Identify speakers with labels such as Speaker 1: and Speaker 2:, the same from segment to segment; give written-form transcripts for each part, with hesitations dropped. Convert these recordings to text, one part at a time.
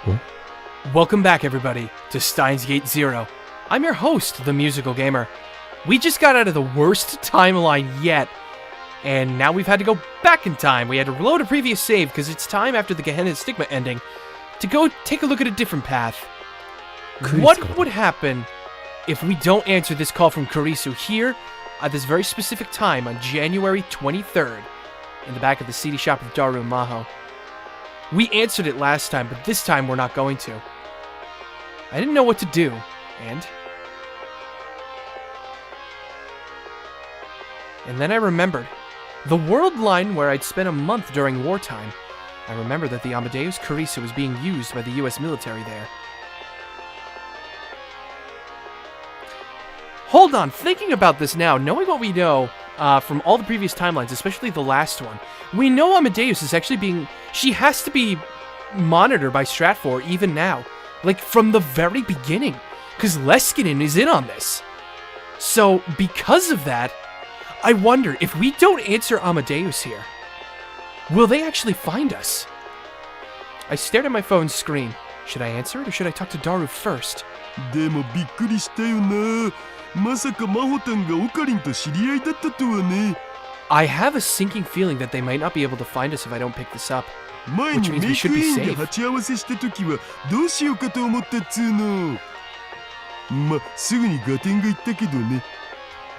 Speaker 1: Huh?
Speaker 2: Welcome back, everybody, to Steins Gate Zero. I'm your host, the Musical Gamer. We just got out of the worst timeline yet, and now we've had to go back in time. We had to reload a previous save because it's time after the Gehenna Stigma ending to go take a look at a different path. What would happen if we don't answer this call from Kurisu here at this very specific time on January 23rd in the back of the CD shop of Daru and Maho? We answered it last time, but this time we're not going to. I didn't know what to do, and then I remembered. The world line where I'd spent a month during wartime. I remember that the Amadeus Kurisu was being used by the US military there. Hold on, thinking about this now, knowing what we know from all the previous timelines, especially the last one, we know Amadeus is actually she has to be monitored by Stratfor even now. Like, from the very beginning. Because Leskinen is in on this. So, because of that, I wonder, if we don't answer Amadeus here, will they actually find us? I stared at my phone's screen. Should I answer it, or should I talk to Daru first?
Speaker 3: でもびっくりしたよな。まさか真帆たんがオカリンと知り合いだったとはね。
Speaker 2: I have a sinking feeling that they might not be able to find us if I don't pick this up.
Speaker 3: 前にメイクインで鉢合わせした時はどうしようかと思ったっつーの。すぐにガテンが言ったけどね。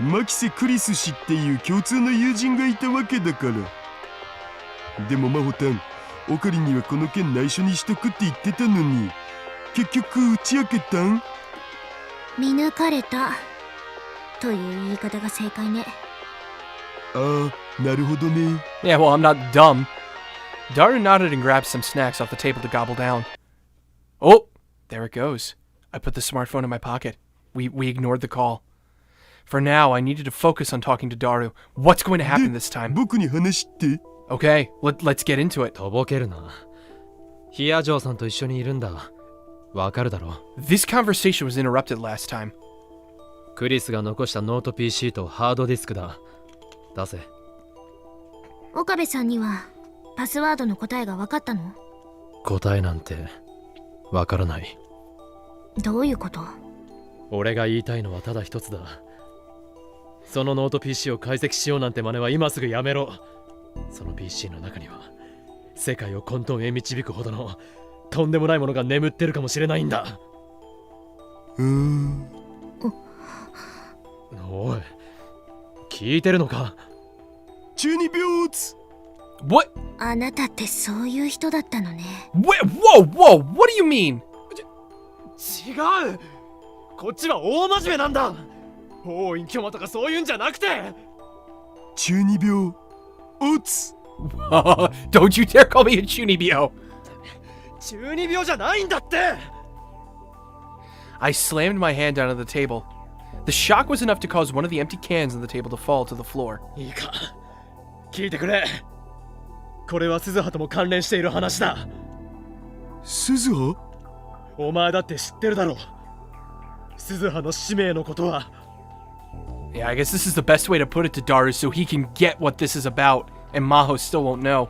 Speaker 3: マキセ・クリス氏っていう共通の友人がいたわけだから。でも真帆たん、オカリンにはこの件内緒にしとくって言ってたのに、結局打ち明けたん？
Speaker 4: 見抜かれたという言い方が正解ね。
Speaker 3: ああ、なるほどね。
Speaker 2: Yeah, well, I'm not dumb. Daru nodded and grabbed some snacks off the table to gobble down. Oh, there it goes. I put the smartphone in my pocket. We ignored the call. For now, I needed to focus on talking to Daru. What's going to happen this time?
Speaker 3: 僕に話って。
Speaker 2: Okay, let's get into it.
Speaker 1: とぼけるな。ヒアジョーさんと一緒にいるんだ。わかるだろ。
Speaker 2: This conversation was interrupted last time.
Speaker 1: クリスが残したノート PC とハードディスクだ。出せ。
Speaker 4: 岡部さんにはパスワードの答えが分かったの？
Speaker 1: 答えなんてわからない。
Speaker 4: どういうこと？
Speaker 1: 俺が言いたいのはただ一つだ。そのノート PC を解析しようなんて真似は今すぐやめろ。その PC の中には世界を混沌へ導くほどのとんでもないものが眠ってるかもしれないんだ。おい、聞いてるのか？
Speaker 3: 中二病つ。
Speaker 2: What?
Speaker 4: あなたってそういう人だったのね。
Speaker 2: Whoa! What do you mean?
Speaker 1: 違う。こっちは大真面目なんだ。法隠居魔とかそういうんじゃなくて。
Speaker 3: 中二病おつ。
Speaker 2: Don't you dare call me a chunibyo.
Speaker 1: 中二病じゃないんだって。
Speaker 2: I slammed my hand down on the table. The shock was enough to cause one of the empty cans on the table to fall to the floor.
Speaker 1: いいか、聞いてくれ。これは鈴葉とも関連している話だ。
Speaker 3: 鈴葉？
Speaker 1: お前だって知ってるだろう。鈴葉の使命のことは。
Speaker 2: Yeah, I guess this is the best way to put it to Daru so he can get what this is about, and Maho still won't know.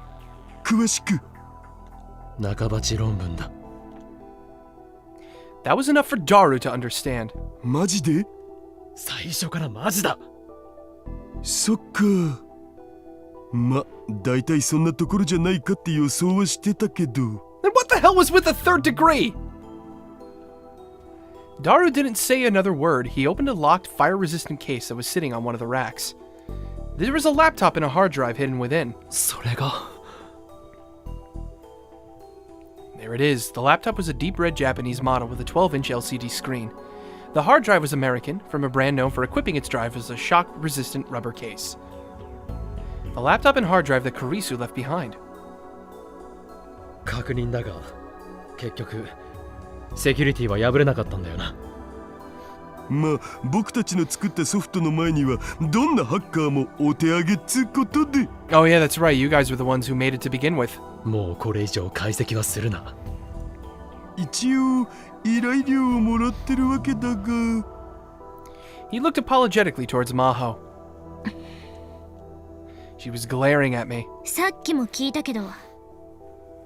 Speaker 3: 詳しく。
Speaker 1: 中鉢論文だ。
Speaker 2: That was enough for Daru to understand.
Speaker 3: マジで？
Speaker 1: 最初からマジだ。
Speaker 3: そっか。だいたいそんなところじゃないかって予想はしてたけど。
Speaker 2: Then what the hell was with the third degree? Daru didn't say another word. He opened a locked, fire-resistant case that was sitting on one of the racks. There was a laptop and a hard drive hidden within.
Speaker 1: それが。
Speaker 2: There it is. The laptop was a deep red Japanese model with a 12-inch LCD screen. The hard drive was American, from a brand known for equipping its drive with a shock-resistant rubber case. The laptop and hard drive that Kurisu left behind.
Speaker 1: 確認だが、結局セキュリティは破れなかったんだよな。
Speaker 3: 僕たちの作ったソフトの前にはどんなハッカーもお手上げっつうことで。
Speaker 2: Oh yeah, that's right. You guys were the ones who made it to begin with.
Speaker 1: もうこれ以上解析はするな。
Speaker 3: 一応依頼料をもらってるわけだが。
Speaker 2: He looked apologetically towards Maho. She was glaring at me.
Speaker 4: さっきも聞いたけど、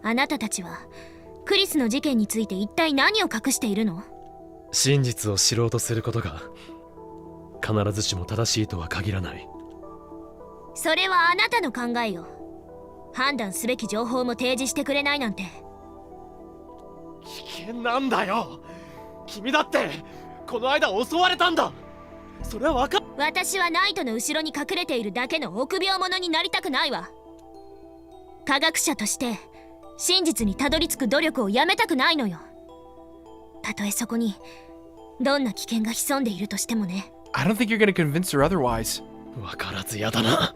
Speaker 4: あなたたちはクリスの事件について一体何を隠しているの？
Speaker 1: 真実を知ろうとすることが必ずしも正しいとは限らない。
Speaker 4: それはあなたの考えよ。判断すべき情報も提示してくれないなんて。
Speaker 1: 危険なんだよ。君だってこの間襲われたんだ。それはわかっ。
Speaker 4: 私はナイトの後ろに隠れているだけの臆病者になりたくないわ。科学者として真実にたどり着く努力をやめたくないのよ。たとえそこにどんな危険が潜んでいるとしてもね。
Speaker 2: I don't think you're gonna convince her otherwise.
Speaker 1: わからずやだな。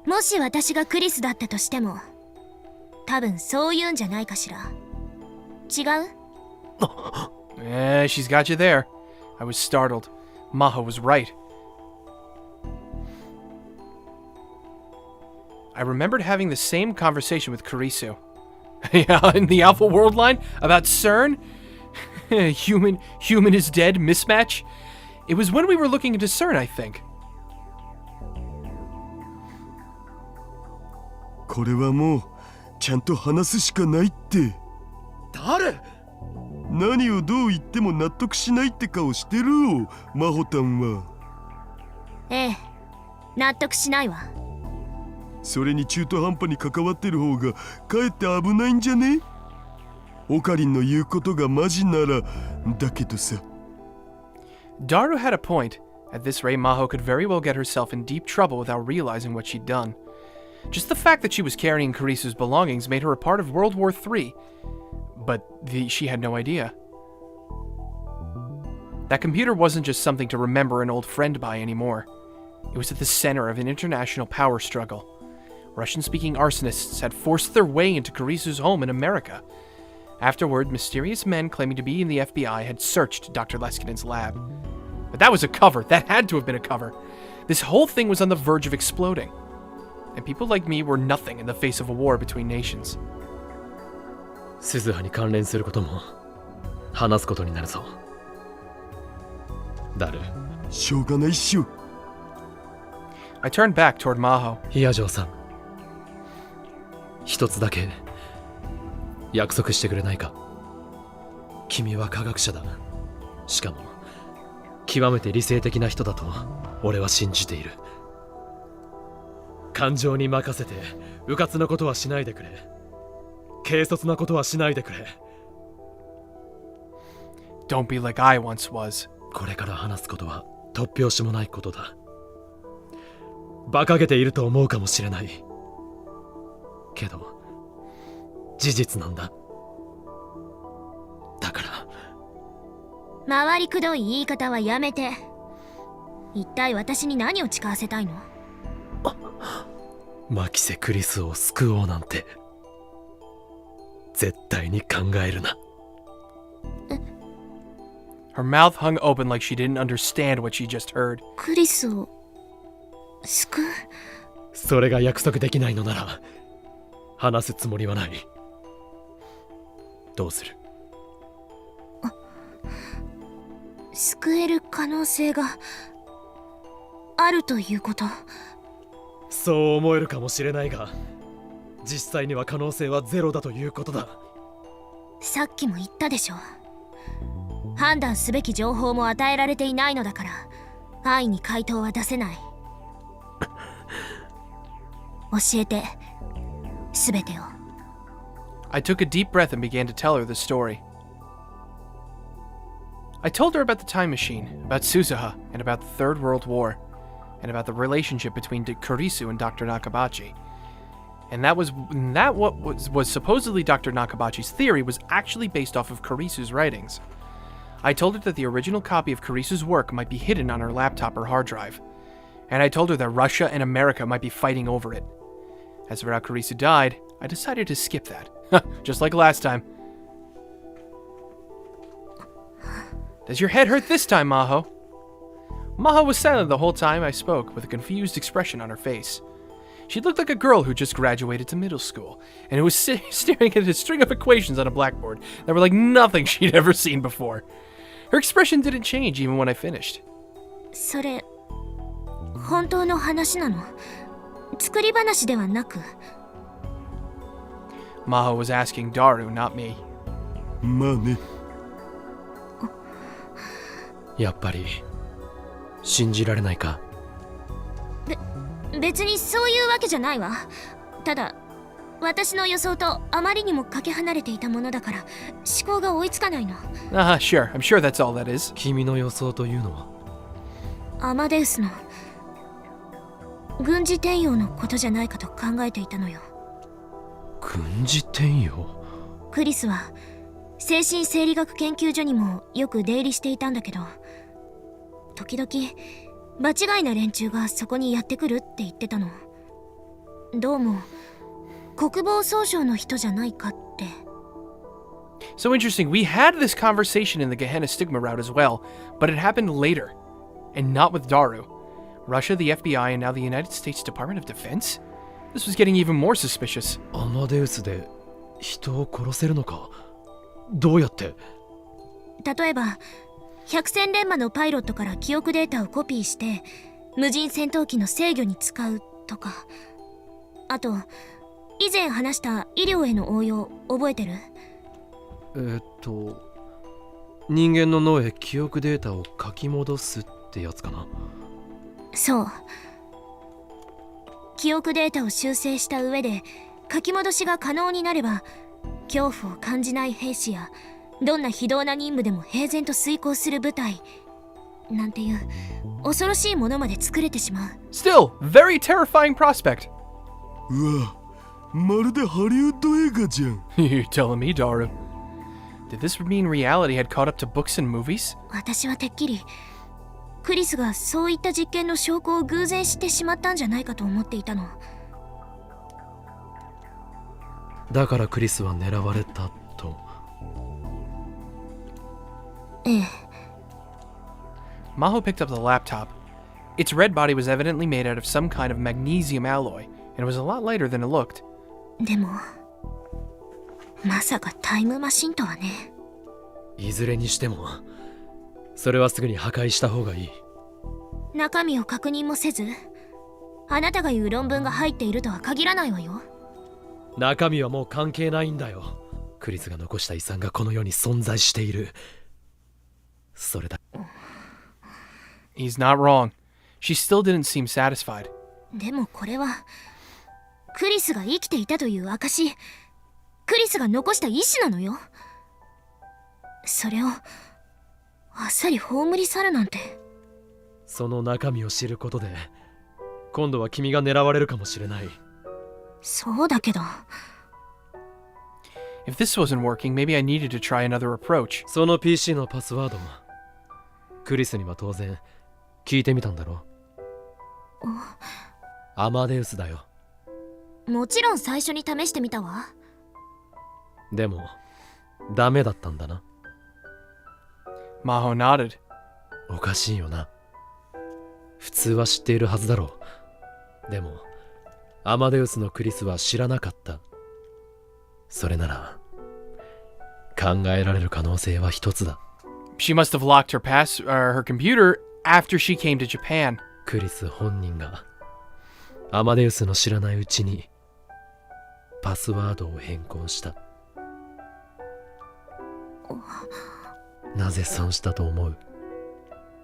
Speaker 4: もし私がクリスだったとしても多分そう言うんじゃないかしら。違う？
Speaker 2: She's got you there. I was startled. Maho was right. I remembered having the same conversation with Kurisu. Yeah, in the Alpha World line about CERN? Human is dead mismatch? It was when we were looking into CERN, I think.
Speaker 3: これはもうちゃんと話すしかないって。
Speaker 1: 誰？
Speaker 3: 何をどう言っても納得しないって顔してるよ、マホタンは。
Speaker 4: ええ、納得しないわ。
Speaker 3: それに中途半端に関わってる方がかえって危ないんじゃね？オカリンの言うことがマジならだけどさ。
Speaker 2: Daru had a point. At this rate, Maho could very well get herself in deep trouble without realizing what she'd done. Just the fact that she was carrying Kurisu's belongings made her a part of World War III. But she had no idea. That computer wasn't just something to remember an old friend by anymore. It was at the center of an international power struggle. Russian-speaking arsonists had forced their way into Kurisu's home in America. Afterward, mysterious men claiming to be in the FBI had searched Dr. Leskinen's lab. But that was a cover. That had to have been a cover. This whole thing was on the verge of exploding. And people like me were nothing in the face of a war between nations.
Speaker 1: 鈴葉に関連することも話すことになるぞ。ダル。
Speaker 3: しょうがないっしょ。
Speaker 2: I turned back toward Maho.
Speaker 1: ヒアジョーさん、一つだけ約束してくれないか。君は科学者だ。しかも極めて理性的な人だと俺は信じている。感情に任せて迂闊なことはしないでくれ。軽率なことはしないでくれ。
Speaker 2: Don't be like I once was.
Speaker 1: これから話すことは突拍子もないことだ。馬鹿げていると思うかもしれない。けど事実なんだ。だから
Speaker 4: 回りくどい言い方はやめて。一体私に何を誓わせたいの？
Speaker 1: マキセ・クリスを救おうなんて絶対に考えるな。
Speaker 2: Her mouth hung open like she didn't understand what she just heard.
Speaker 4: クリスを救う？
Speaker 1: それが約束できないのなら話すつもりはない。どうする？
Speaker 4: 救える可能性があるということ？
Speaker 1: そう思えるかもしれないが実際には可能性はゼロだということだ。
Speaker 4: さっきも言ったでしょ。判断すべき情報も与えられていないのだから安易に回答は出せない。教えて、すべてを。
Speaker 2: I took a deep breath and began to tell her the story. I told her about the time machine, about Suzuha, and about the Third World War, and about the relationship between Kurisu and Dr. Nakabachi. And what was supposedly Dr. Nakabachi's theory was actually based off of Kurisu's writings. I told her that the original copy of Kurisu's work might be hidden on her laptop or hard drive. And I told her that Russia and America might be fighting over it. As for how Kurisu died, I decided to skip that. Just like last time. Does your head hurt this time, Maho? Maho was silent the whole time I spoke, with a confused expression on her face. She looked like a girl who just graduated to middle school, and who was staring at a string of equations on a blackboard that were like nothing she'd ever seen before. Her expression didn't change even when I finished.
Speaker 4: それ、本当の話なの？作り話ではなく。
Speaker 2: Maho was asking Daru, not me.
Speaker 3: まあね。
Speaker 1: やっぱり信じられないか。
Speaker 4: 別にそういうわけじゃないわ。ただ私の予想とあまりにもかけ離れていたものだから思考が追いつかないの。
Speaker 2: Sure. I'm sure that's all that is.
Speaker 1: 君の予想というのは？
Speaker 4: アマデウスの軍事転用のことじゃないかと考えていたのよ。
Speaker 1: 軍事転用？
Speaker 4: クリスは精神生理学研究所にもよく出入りしていたんだけど、時々場違いな連中がそこにやってくるって言ってたの。どうも国防総省の人じゃないかって。
Speaker 2: So interesting. We had this conversation in the Gehenna Stigma route as well, but it happened later, and not with Daru. Russia, the FBI, and now the United States Department of Defense? This was getting even more suspicious.
Speaker 1: アマデウスで人を殺せるのか？どうやって？
Speaker 4: 例えば百戦錬磨のパイロットから記憶データをコピーして無人戦闘機の制御に使うとか、あと以前話した医療への応用覚えてる？
Speaker 1: 人間の脳へ記憶データを書き戻すってやつかな。
Speaker 4: そう、記憶データを修正した上で書き戻しが可能になれば恐怖を感じない兵士やどんな非道な任務でも平然と遂行する部隊なんていう恐ろしいものまで作れてしまう。
Speaker 2: Still, very terrifying prospect.
Speaker 3: うわ、まるでハリウッド映画じゃん。
Speaker 2: You're telling me, Daru. Did this mean reality had caught up to books and movies?
Speaker 4: 私はてっきりクリスがそういった実験の証拠を偶然知ってしまったんじゃないかと思っていたの。
Speaker 1: だからクリスは狙われたと。
Speaker 4: ええ。
Speaker 2: Maho picked up the laptop. Its red body was evidently made out of some kind of magnesium alloy, and it was a lot lighter than it looked.
Speaker 4: でもまさかタイムマシンとはね。
Speaker 1: いずれにしてもそれはすぐに破壊した方がいい。
Speaker 4: 中身を確認もせずあなたが言う論文が入っているとは限らないわよ。
Speaker 1: 中身はもう関係ないんだよ。クリスが残した遺産がこの世に存在している。それだ。
Speaker 2: He's not wrong. She still didn't seem satisfied.
Speaker 4: でもこれはクリスが生きていたという証、クリスが残した意志なのよ。それをあっさり葬り去るなんて。
Speaker 1: その中身を知ることで今度は君が狙われるかもしれない。
Speaker 4: そうだけど
Speaker 2: If this wasn't working, maybe I needed to try another approach.
Speaker 1: その PC のパスワードクリスには当然聞いてみたんだろう。アマデウスだよ。
Speaker 4: もちろん最初に試してみたわ。
Speaker 1: でもダメだったんだな。
Speaker 2: Maho nodded.
Speaker 1: おかしいよな。普通は知っているはずだろう。でもアマデウスのクリスは知らなかった。それなら考えられる可能性は一つだ。
Speaker 2: She must have locked her computer after she came to Japan.
Speaker 1: クリス本人がアマデウスの知らないうちにパスワードを変更した。なぜそうしたと思う？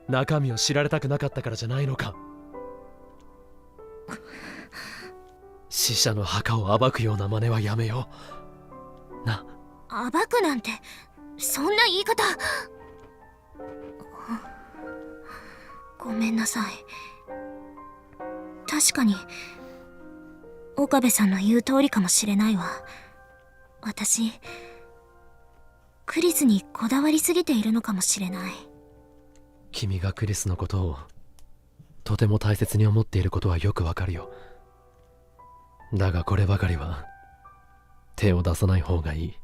Speaker 1: 中身を知られたくなかったからじゃないのか？死者の墓を暴くような真似はやめよう。な。
Speaker 4: 暴くなんてそんな言い方。ごめんなさい。確かに岡部さんの言う通りかもしれないわ。私クリスにこだわりすぎているのかもしれない。
Speaker 1: 君がクリスのことをとても大切に思っていることはよくわかるよ。だがこればかりは手を出さない方がいい。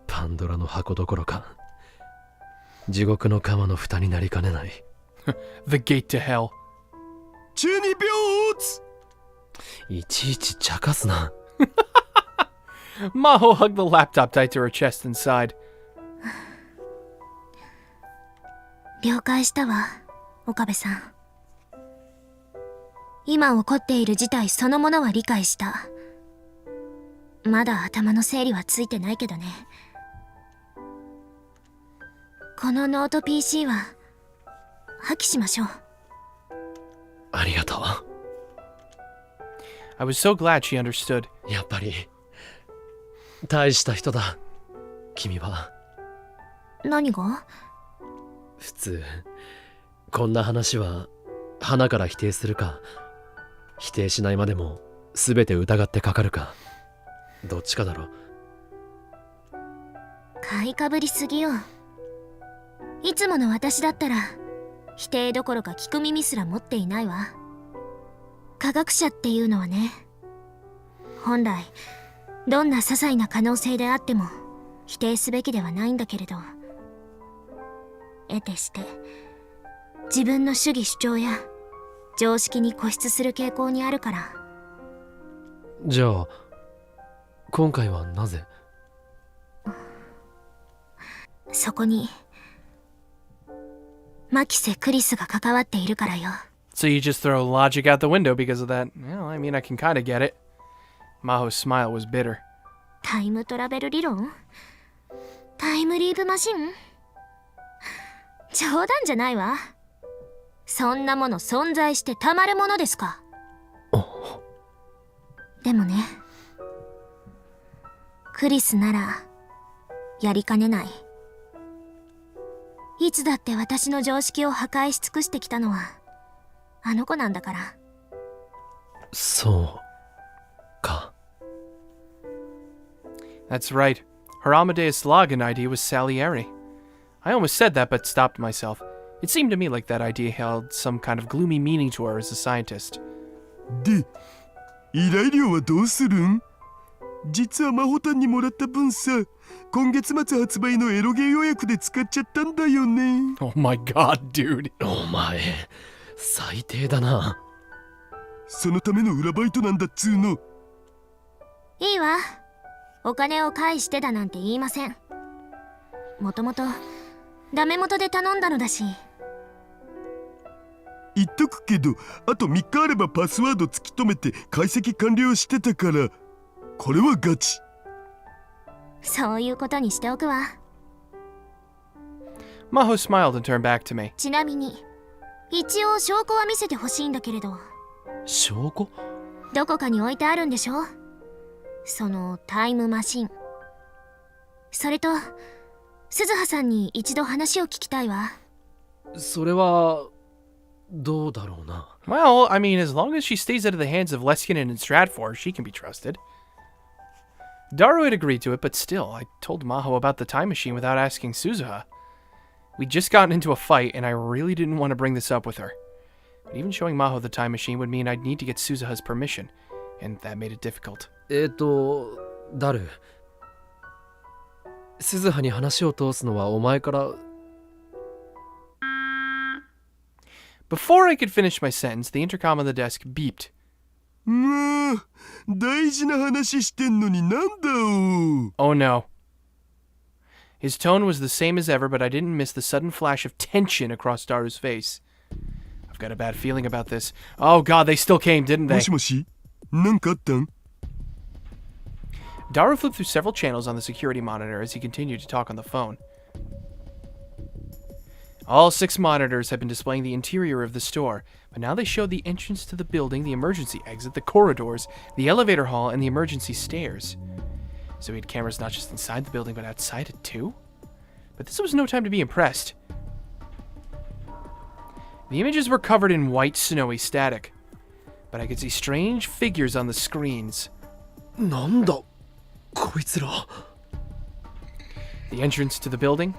Speaker 1: パンドラの箱どころか地獄の釜の蓋になりかねない。
Speaker 2: The gate to hell.
Speaker 3: 中二病つ。
Speaker 1: いちいち茶化すな。
Speaker 2: Maho hugged the laptop tight to her chest and sighed.
Speaker 4: 了解したわ、岡部さん。今起こっている事態そのものは理解した。まだ頭の整理はついてないけどね。このノート PC は破棄しましょう。
Speaker 1: ありがと
Speaker 2: I was so glad she understood.
Speaker 1: う。やっぱり大した人だ君は。
Speaker 4: 何が？
Speaker 1: 普通こんな話は花から否定するか、否定しないまでも全て疑ってかかるか、どっちかだろ。
Speaker 4: 買いかぶりすぎよ。いつもの私だったら否定どころか聞く耳すら持っていないわ。科学者っていうのはね、本来どんな些細な可能性であっても否定すべきではないんだけれど、得てして自分の主義主張や常識に固執する傾向にあるから。
Speaker 1: じゃあ今回はなぜ？
Speaker 4: そこにマキセ・クリスが関わっているからよ。
Speaker 2: So you just throw logic out the window because of that? Well, I mean, I can kind of get it. Maho's smile was bitter.
Speaker 4: タイムトラベル理論？タイムリープマシン？冗談じゃないわ。そんなもの存在してたまるものですか。でもね、クリスならやりかねない。いつだって私の常識を破壊し尽くしてきたのはあの子なんだから。
Speaker 1: そうか。
Speaker 2: That's right. Her Amadeus Logan idea was Salieri. I almost said that, but stopped myself. It seemed to me like that idea held some kind of gloomy meaning to her as a scientist.
Speaker 3: で、依頼料はどうするん？実はマホタンにもらった分さ、今月末発売のエロゲー予約で使っちゃったんだよね。
Speaker 2: Oh my god, dude.
Speaker 1: お前最低だな。
Speaker 3: そのための裏バイトなんだっつうの。
Speaker 4: いいわ。お金を返してだなんて言いません。もともとダメ元で頼んだのだし。
Speaker 3: 言っとくけど、あと3日あればパスワード突き止めて解析完了してたから、これはガチ。
Speaker 4: そういうことにしておくわ。
Speaker 2: Maho smiled and turned back to me.
Speaker 4: ちなみに一応証拠は見せてほしいんだけれど。
Speaker 1: 証拠？
Speaker 4: どこかに置いてあるんでしょ？そのタイムマシン。それと鈴葉さんに一度話を聞きたいわ。
Speaker 1: それはどうだろうな。
Speaker 2: Well, I mean, as long as she stays out of the hands of Leskinen and Stratfor, she can be trusted. Daru had agreed to it, but still, I told Maho about the time machine without asking Suzuha. We'd just gotten into a fight, and I really didn't want to bring this up with her. But even showing Maho the time machine would mean I'd need to get Suzuha's permission, and that made it difficult.
Speaker 1: ダル、鈴葉に話を通すのはお前から。
Speaker 2: Before I could finish my sentence, the intercom on the desk beeped.
Speaker 3: もう大事な話してんのになんだお。
Speaker 2: Oh no. His tone was the same as ever, but I didn't miss the sudden flash of tension across Daru's face. I've got a bad feeling about this. Oh god, they still came, didn't
Speaker 3: も
Speaker 2: they?
Speaker 3: しもし、なんかあったん？
Speaker 2: Daru flipped through several channels on the security monitor as he continued to talk on the phone. All 6 monitors had been displaying the interior of the store, but now they showed the entrance to the building, the emergency exit, the corridors, the elevator hall, and the emergency stairs. So we had cameras not just inside the building, but outside it too? But this was no time to be impressed. The images were covered in white, snowy static, but I could see strange figures on the screens.
Speaker 1: なんだこいつら。
Speaker 2: The entrance to the building,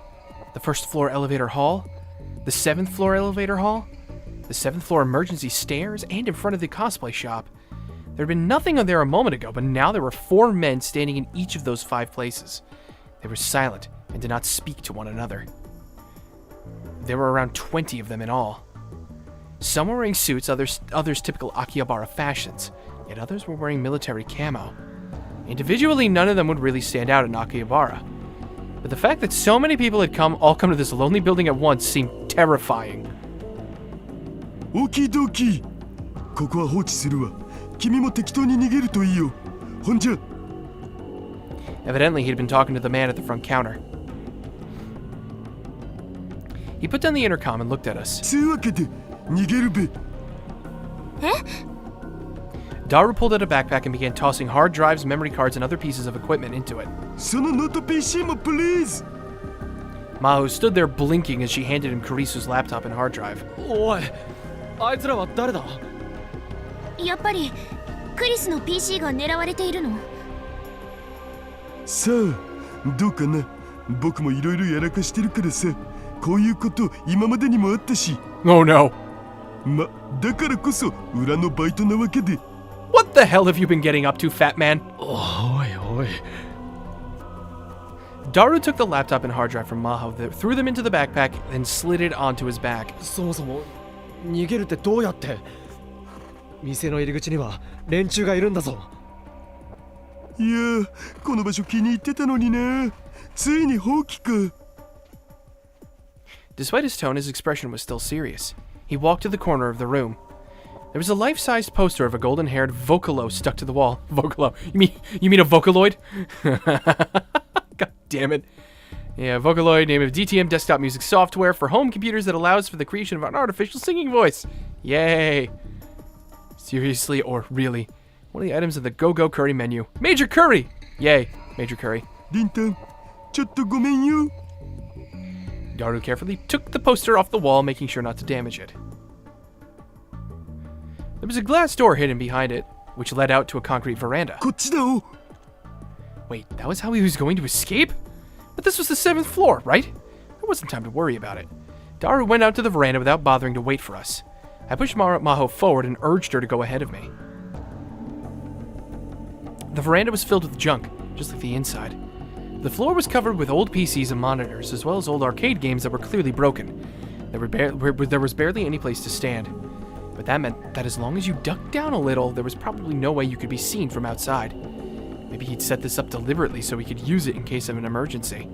Speaker 2: the first floor elevator hall, the 7th floor elevator hall, the 7th floor emergency stairs, and in front of the cosplay shop. There had been nothing there a moment ago, but now there were 4 men standing in each of those 5 places. They were silent and did not speak to one another. There were around 20 of them in all. Some were wearing suits, others typical Akihabara fashions, yet others were wearing military camo. Individually, none of them would really stand out in Akihabara. But the fact that so many people had all come to this lonely building at once seemed terrifying.
Speaker 3: オキドキ。ここは放置するわ。君も適当に逃げるといいよ。ほんじゃ。
Speaker 2: Evidently, he'd been talking to the man at the front counter. He put down the intercom and looked at us.
Speaker 3: つうわけで逃げるべ。
Speaker 2: Daru pulled out a backpack and began tossing hard drives, memory cards, and other pieces of equipment into it.
Speaker 3: そのノート PC も please。
Speaker 2: Maho stood there blinking as she handed him Kurisu's laptop and hard drive.
Speaker 1: おい、あいつらは誰だ？
Speaker 4: やっぱりクリスの PC が狙われているの？
Speaker 3: さあ、どうかな。僕もいろいろやらかしてるからさ。こういうこと今までにもあったし。
Speaker 2: Oh no.
Speaker 3: ま、だからこそ裏のバイトなわけで。
Speaker 2: What the hell have you been getting up to, fat man?
Speaker 1: おいおい。
Speaker 2: Daru took the laptop and hard drive from Maho, threw them into the backpack, and slid it onto his back.
Speaker 1: そもそも逃げるってどうやって？店の入り口には連中がいるんだぞ。
Speaker 3: いやー、この場所気に入ってたのにな。ついに放棄か。
Speaker 2: Despite his tone, his expression was still serious. He walked to the corner of the room. There was a life-sized poster of a golden-haired Vocalo stuck to the wall. Vocalo? You mean a Vocaloid? God damn it. Yeah, Vocaloid, name of DTM desktop music software for home computers that allows for the creation of an artificial singing voice. Yay. Seriously or really? One of the items of the Go-Go Curry menu. Major Curry! Yay, Major Curry.
Speaker 3: リンタン、ちょっとごめんよ。
Speaker 2: Daru carefully took the poster off the wall, making sure not to damage it. There was a glass door hidden behind it, which led out to a concrete veranda.
Speaker 3: こっちだお。
Speaker 2: Wait, that was how he was going to escape? But this was the 7th floor, right? There wasn't time to worry about it. Daru went out to the veranda without bothering to wait for us. I pushed Maho forward and urged her to go ahead of me. The veranda was filled with junk, just like the inside. The floor was covered with old PCs and monitors, as well as old arcade games that were clearly broken. There was barely any place to stand. But that meant that as long as you ducked down a little, there was probably no way you could be seen from outside. Maybe he'd set this up deliberately so he could use it in case of an emergency.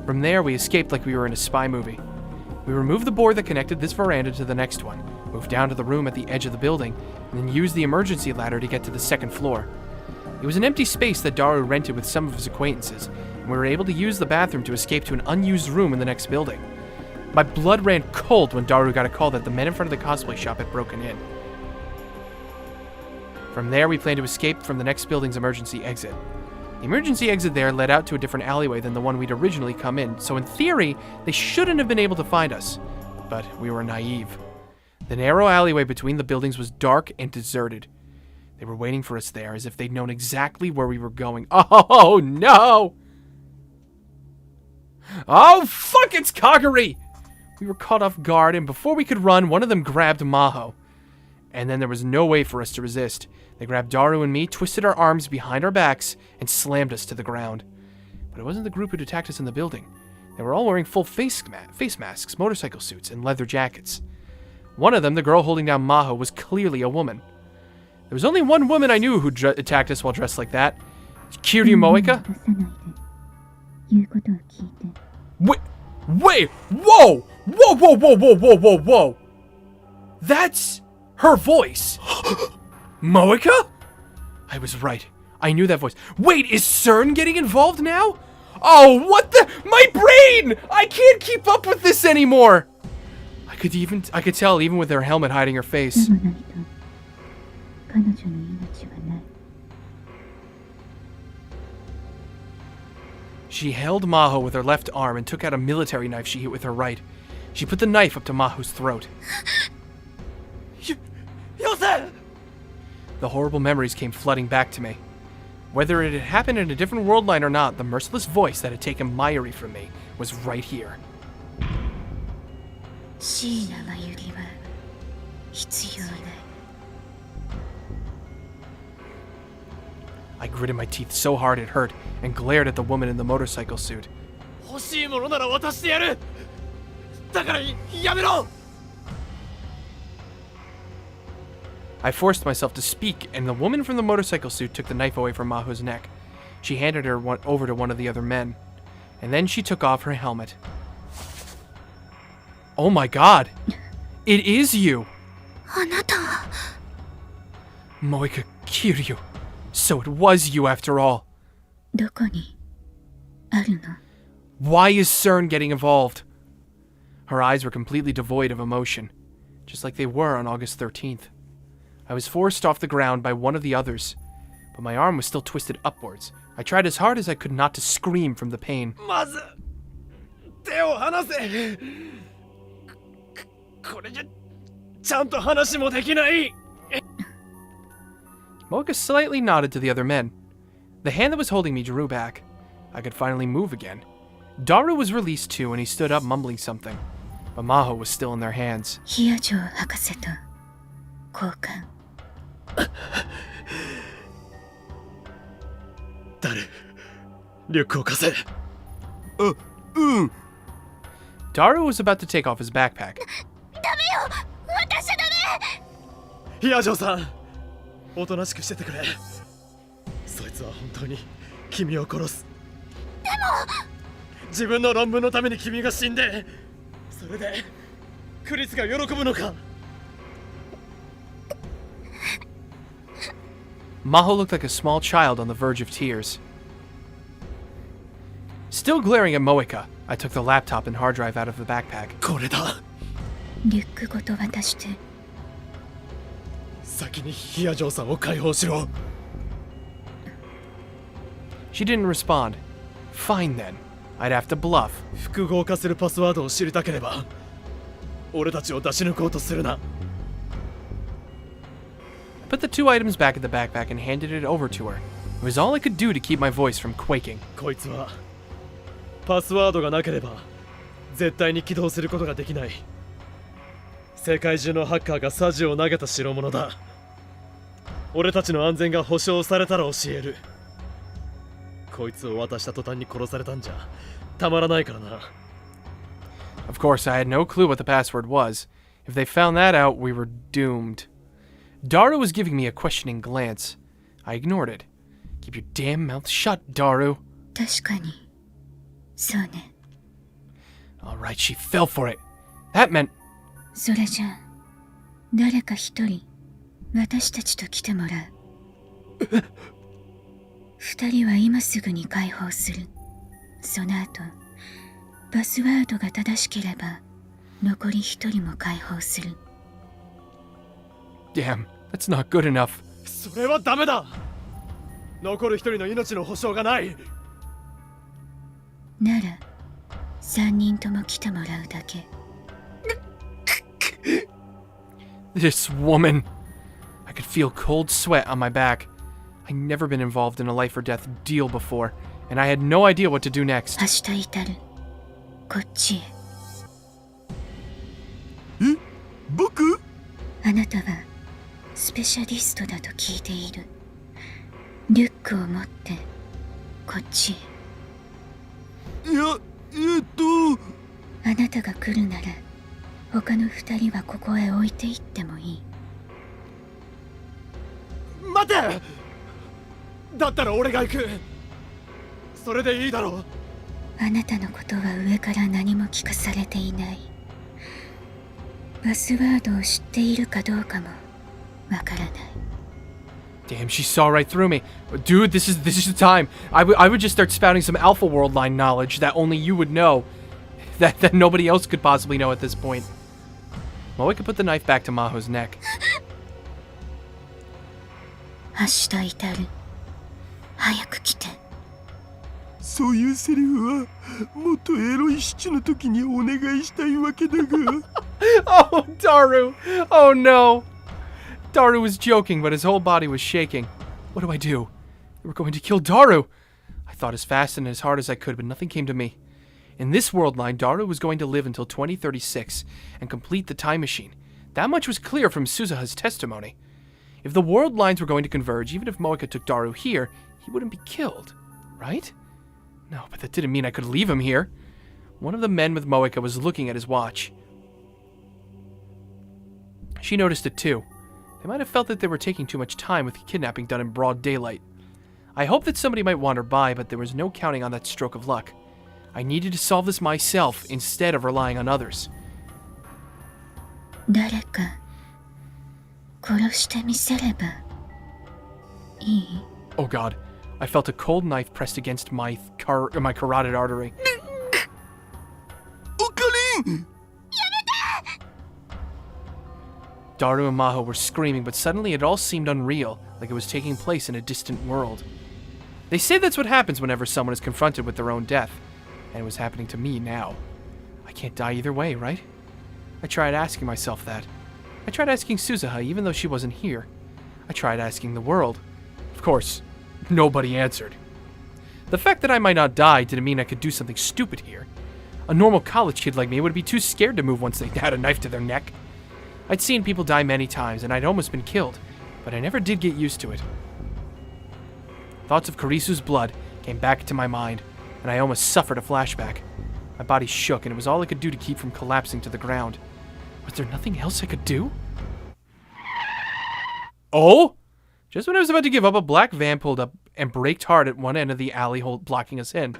Speaker 2: From there, we escaped like we were in a spy movie. We removed the board that connected this veranda to the next one, moved down to the room at the edge of the building, and then used the emergency ladder to get to the 2nd floor. It was an empty space that Daru rented with some of his acquaintances, and we were able to use the bathroom to escape to an unused room in the next building. My blood ran cold when Daru got a call that the men in front of the cosplay shop had broken in. From there, we planned to escape from the next building's emergency exit. The emergency exit there led out to a different alleyway than the one we'd originally come in, so in theory, they shouldn't have been able to find us. But we were naive. The narrow alleyway between the buildings was dark and deserted. They were waiting for us there as if they'd known exactly where we were going. Oh, no! Oh, fuck, it's Kagari! We were caught off guard, and before we could run, one of them grabbed Maho. And then there was no way for us to resist. They grabbed Daru and me, twisted our arms behind our backs, and slammed us to the ground. But it wasn't the group who'd attacked us in the building. They were all wearing full face masks, motorcycle suits, and leather jackets. One of them, the girl holding down Maho, was clearly a woman. There was only one woman I knew who attacked us while dressed like that. Kiryu Moeka? Wait! Whoa! Whoa! That's her voice! Moeka? I was right. I knew that voice. Wait, is CERN getting involved now? Oh, what the? My brain! I can't keep up with this anymore! I could tell even with her helmet hiding her face. She held Maho with her left arm and took out a military knife she hit with her right. She put the knife up to Maho's throat. The horrible memories came flooding back to me. Whether it had happened in a different world line or not, the merciless voice that had taken Mayuri from me was right here. I gritted my teeth so hard it hurt and glared at the woman in the motorcycle suit. I forced myself to speak, and the woman from the motorcycle suit took the knife away from Maho's neck. She handed her over to one of the other men, and then she took off her helmet. Oh my god! It is you! Moeka Kiryu. So it was you after all.
Speaker 4: どこにあるの？
Speaker 2: Why is CERN getting involved? Her eyes were completely devoid of emotion, just like they were on August 13th. I was forced off the ground by one of the others, but my arm was still twisted upwards. I tried as hard as I could not to scream from the pain.
Speaker 1: まず手を離せ。これじゃちゃんと話もできない。
Speaker 2: Mocha slightly nodded to the other men. The hand that was holding me drew back. I could finally move again. Daru was released too, and he stood up mumbling something. But Maho was still in their hands.
Speaker 4: ヒアジョ博士と交換。
Speaker 1: 誰？リュックを貸せ。
Speaker 2: Daru was about to take off his backpack.
Speaker 4: ダメよ、私はダメ。
Speaker 1: ヒアジョさん、おとなしくしててくれ。そいつは本当に君を殺す。でも自分の論文のために君が死んで、それでクリスが喜ぶのか。
Speaker 2: Maho looked like a small child on the verge of tears. Still glaring at Moeka, I took the laptop and hard drive out of the backpack.
Speaker 1: これだ。
Speaker 4: リュックごと渡して。
Speaker 1: 先にヒアジョさんを解放しろ。
Speaker 2: She didn't respond. Fine then. I'd have to bluff.
Speaker 1: 複合化するパスワードを知りたければ、俺たちを出し抜こうとするな。
Speaker 2: I put the two items back in the backpack and handed it over to her. It was all I could do to keep my voice from quaking.
Speaker 1: こいつはパスワードがなければ絶対に起動することができない。世界中のハッカーがサジを投げた代物だ。俺たちの安全が保証されたら教える。こいつを渡した途端に殺されたんじゃたまらないからな。
Speaker 2: Of course, I had no clue what the password was. If they found that out, we were doomed. Daru was giving me a questioning glance. I ignored it. Keep your damn mouth shut, Daru.
Speaker 4: 確かに。そうね。
Speaker 2: Alright, she fell for it. That meant...
Speaker 4: それじゃあ、誰か一人、私たちと来てもらう。二人は今すぐに解放する。その後、パスワードが正しければ、残り一人も解放する。
Speaker 2: Damn, that's not good enough.
Speaker 1: それはダメだ。残る一人の命の保証がない。
Speaker 4: なら、三人とも来てもらうだけ。
Speaker 2: This woman. I could feel cold sweat on my back. I'd never been involved in a life or death deal before, and I had no idea what to do next.
Speaker 4: 明日至る。こっちへ。
Speaker 3: 僕？
Speaker 4: あなたはスペシャリストだと聞いている。リュックを持ってこっちへ。
Speaker 3: いや、
Speaker 4: あなたが来るなら他の二人はここへ置いていってもいい。
Speaker 1: 待て。だったら俺が行く。それでいいだろう。
Speaker 4: あなたのことは上から何も聞かされていない。パスワードを知っているかどうかもわからない。
Speaker 2: Damn, she saw right through me. Dude, this is the time. I would just start spouting some Alpha World line knowledge that only you would know. That nobody else could possibly know at this point. Moeka put the knife back to Maho's neck.
Speaker 4: 明日至る。早く来て。
Speaker 3: そういうセリフはもっとエロいシチュの時にお願いしたいわけだが。
Speaker 2: Oh, Daru! Oh no! Daru was joking, but his whole body was shaking. What do I do? We were going to kill Daru! I thought as fast and as hard as I could, but nothing came to me. In this world line, Daru was going to live until 2036 and complete the time machine. That much was clear from Suzuha's testimony. If the world lines were going to converge, even if Moeka took Daru here, he wouldn't be killed, right? No, but that didn't mean I could leave him here. One of the men with Moeka was looking at his watch. She noticed it too. They might have felt that they were taking too much time with the kidnapping done in broad daylight. I hoped that somebody might wander by, but there was no counting on that stroke of luck. I needed to solve this myself instead of relying on others.
Speaker 4: 誰か殺してみせればいい？
Speaker 2: Oh god. I felt a cold knife pressed against my carotid artery.
Speaker 3: おかりん
Speaker 2: Daru and Maho were screaming, but suddenly it all seemed unreal, like it was taking place in a distant world. They say that's what happens whenever someone is confronted with their own death, and it was happening to me now. I can't die either way, right? I tried asking myself that. I tried asking Suzuha even though she wasn't here. I tried asking the world. Of course, nobody answered. The fact that I might not die didn't mean I could do something stupid here. A normal college kid like me would be too scared to move once they had a knife to their neck. I'd seen people die many times, and I'd almost been killed, but I never did get used to it. Thoughts of Karisu's blood came back into my mind, and I almost suffered a flashback. My body shook, and it was all I could do to keep from collapsing to the ground. Was there nothing else I could do? Oh! Just when I was about to give up, a black van pulled up and braked hard at one end of the alley blocking us in.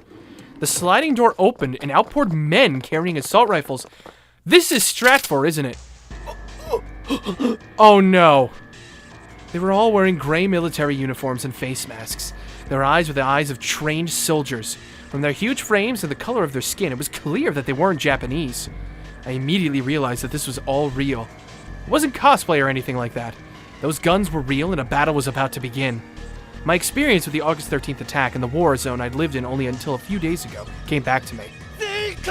Speaker 2: The sliding door opened, and out poured men carrying assault rifles. This is Stratfor, isn't it? Oh no. They were all wearing gray military uniforms and face masks. Their eyes were the eyes of trained soldiers. From their huge frames and the color of their skin, it was clear that they weren't Japanese. I immediately realized that this was all real. It wasn't cosplay or anything like that. Those guns were real and a battle was about to begin. My experience with the August 13th attack and the war zone I'd lived in only until a few days ago came back to me. It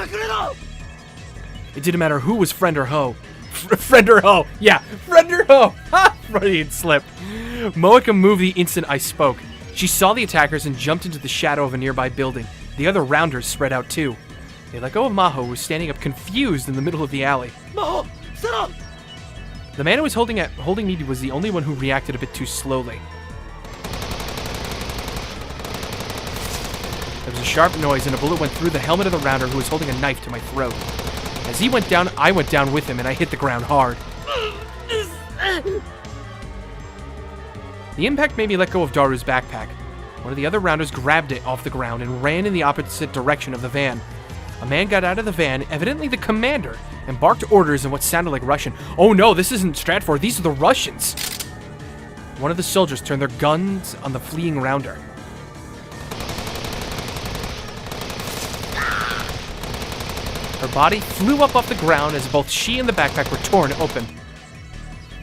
Speaker 2: didn't matter who was friend or hoe. Friend or hoe! Yeah, friend or hoe! Ha! Freudian slip. Moeka moved the instant I spoke. She saw the attackers and jumped into the shadow of a nearby building. The other rounders spread out too. They let go of Maho, who was standing up confused in the middle of the alley. Maho, sit up! The man who was holding me was the only one who reacted a bit too slowly. There was a sharp noise and a bullet went through the helmet of the rounder who was holding a knife to my throat. As he went down, I went down with him and I hit the ground hard. The impact made me let go of Daru's backpack. One of the other rounders grabbed it off the ground and ran in the opposite direction of the van. A man got out of the van, evidently the commander, and barked orders in what sounded like Russian. Oh no, this isn't Stratfor, these are the Russians! One of the soldiers turned their guns on the fleeing rounder. Her body flew up off the ground as both she and the backpack were torn open.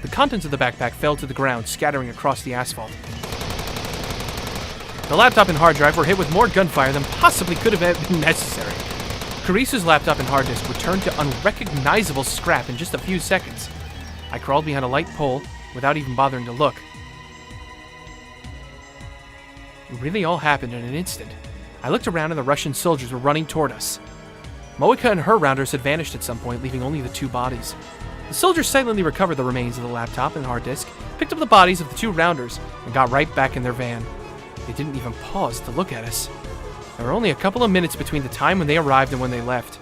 Speaker 2: The contents of the backpack fell to the ground, scattering across the asphalt. The laptop and hard drive were hit with more gunfire than possibly could have been necessary. Karisu's laptop and hard disk were turned to unrecognizable scrap in just a few seconds. I crawled behind a light pole without even bothering to look. It really all happened in an instant. I looked around and the Russian soldiers were running toward us. Moeka and her rounders had vanished at some point, leaving only the two bodies. The soldiers silently recovered the remains of the laptop and hard disk, picked up the bodies of the two rounders, and got right back in their van. They didn't even pause to look at us. There were only a couple of minutes between the time when they arrived and when they left.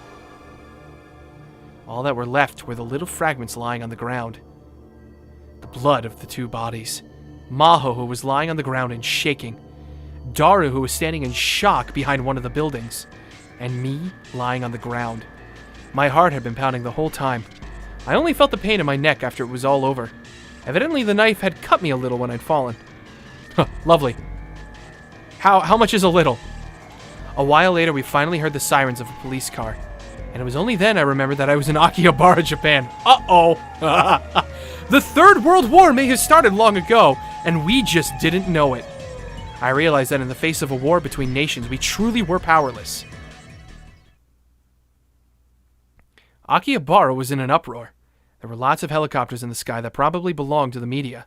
Speaker 2: All that were left were the little fragments lying on the ground. The blood of the two bodies. Maho, who was lying on the ground and shaking. Daru, who was standing in shock behind one of the buildings. And me lying on the ground. My heart had been pounding the whole time. I only felt the pain in my neck after it was all over. Evidently the knife had cut me a little when I'd fallen. Lovely. How much is a little? A while later we finally heard the sirens of a police car. And it was only then I remembered that I was in Akihabara, Japan. Uh-oh. The Third World War may have started long ago, and we just didn't know it. I realized that in the face of a war between nations, we truly were powerless. Akihabara was in an uproar. There were lots of helicopters in the sky that probably belonged to the media.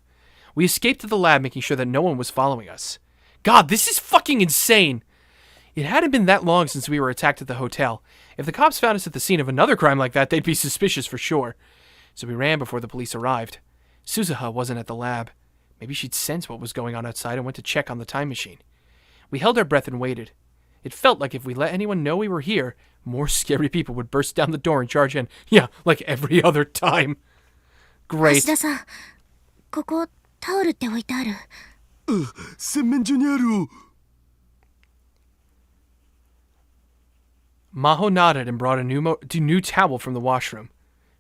Speaker 2: We escaped to the lab, making sure that no one was following us. God, this is fucking insane! It hadn't been that long since we were attacked at the hotel. If the cops found us at the scene of another crime like that, they'd be suspicious for sure. So we ran before the police arrived. Suzuha wasn't at the lab. Maybe she'd sensed what was going on outside and went to check on the time machine. We held our breath and waited. It felt like if we let anyone know we were here, more scary people would burst down the door and charge in. Yeah, like every other time. Great.
Speaker 4: ここタオルって置いてある。
Speaker 3: 洗面所にある。
Speaker 2: Maho nodded and brought a new towel from the washroom.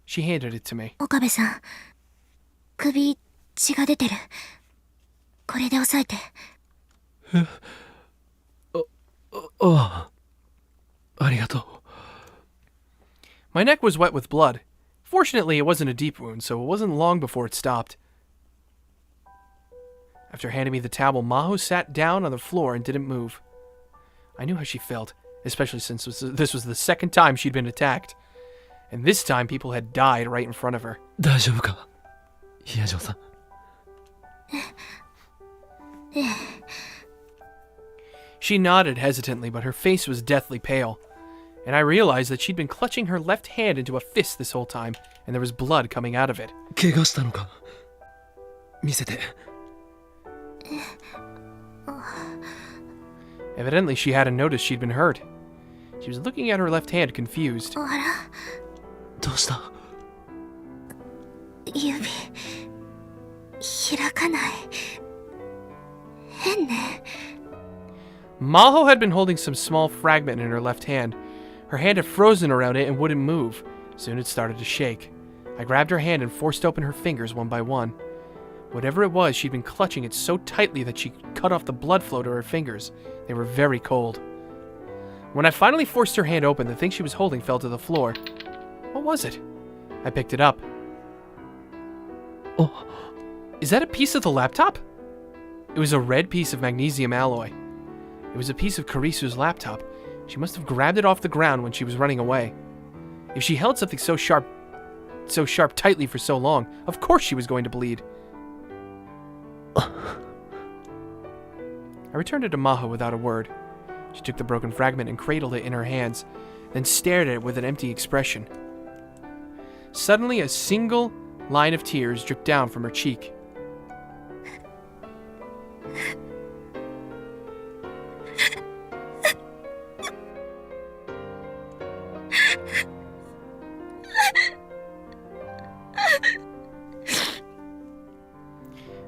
Speaker 2: She handed it to me.
Speaker 4: 岡部さん、首血が出てる。これで押さえて。
Speaker 1: ありがとう。
Speaker 2: My neck was wet with blood. Fortunately, it wasn't a deep wound, so it wasn't long before it stopped. After handing me the towel, Maho sat down on the floor and didn't move. I knew how she felt, especially since this was the second time she'd been attacked. And this time, people had died right in front of her.
Speaker 1: 大丈夫か、ヒヤジョウさん。
Speaker 2: She nodded hesitantly, but her face was deathly pale. And I realized that she'd been clutching her left hand into a fist this whole time, and there was blood coming out of it.
Speaker 1: 怪我したのか、見せて。
Speaker 2: Evidently, she hadn't noticed she'd been hurt. She was looking at her left hand, confused.
Speaker 4: あら、
Speaker 1: どうした？
Speaker 4: 指開かない。変ね。
Speaker 2: Maho had been holding some small fragment in her left hand. Her hand had frozen around it and wouldn't move. Soon it started to shake. I grabbed her hand and forced open her fingers one by one. Whatever it was, she'd been clutching it so tightly that she cut off the blood flow to her fingers. They were very cold. When I finally forced her hand open, the thing she was holding fell to the floor. What was it? I picked it up.
Speaker 1: Oh.
Speaker 2: Is that a piece of the laptop? It was a red piece of magnesium alloy. It was a piece of Karisu's laptop. She must have grabbed it off the ground when she was running away. If she held something so sharp tightly for so long, of course she was going to bleed. I returned it to Maho without a word. She took the broken fragment and cradled it in her hands, then stared at it with an empty expression. Suddenly, a single line of tears dripped down from her cheek.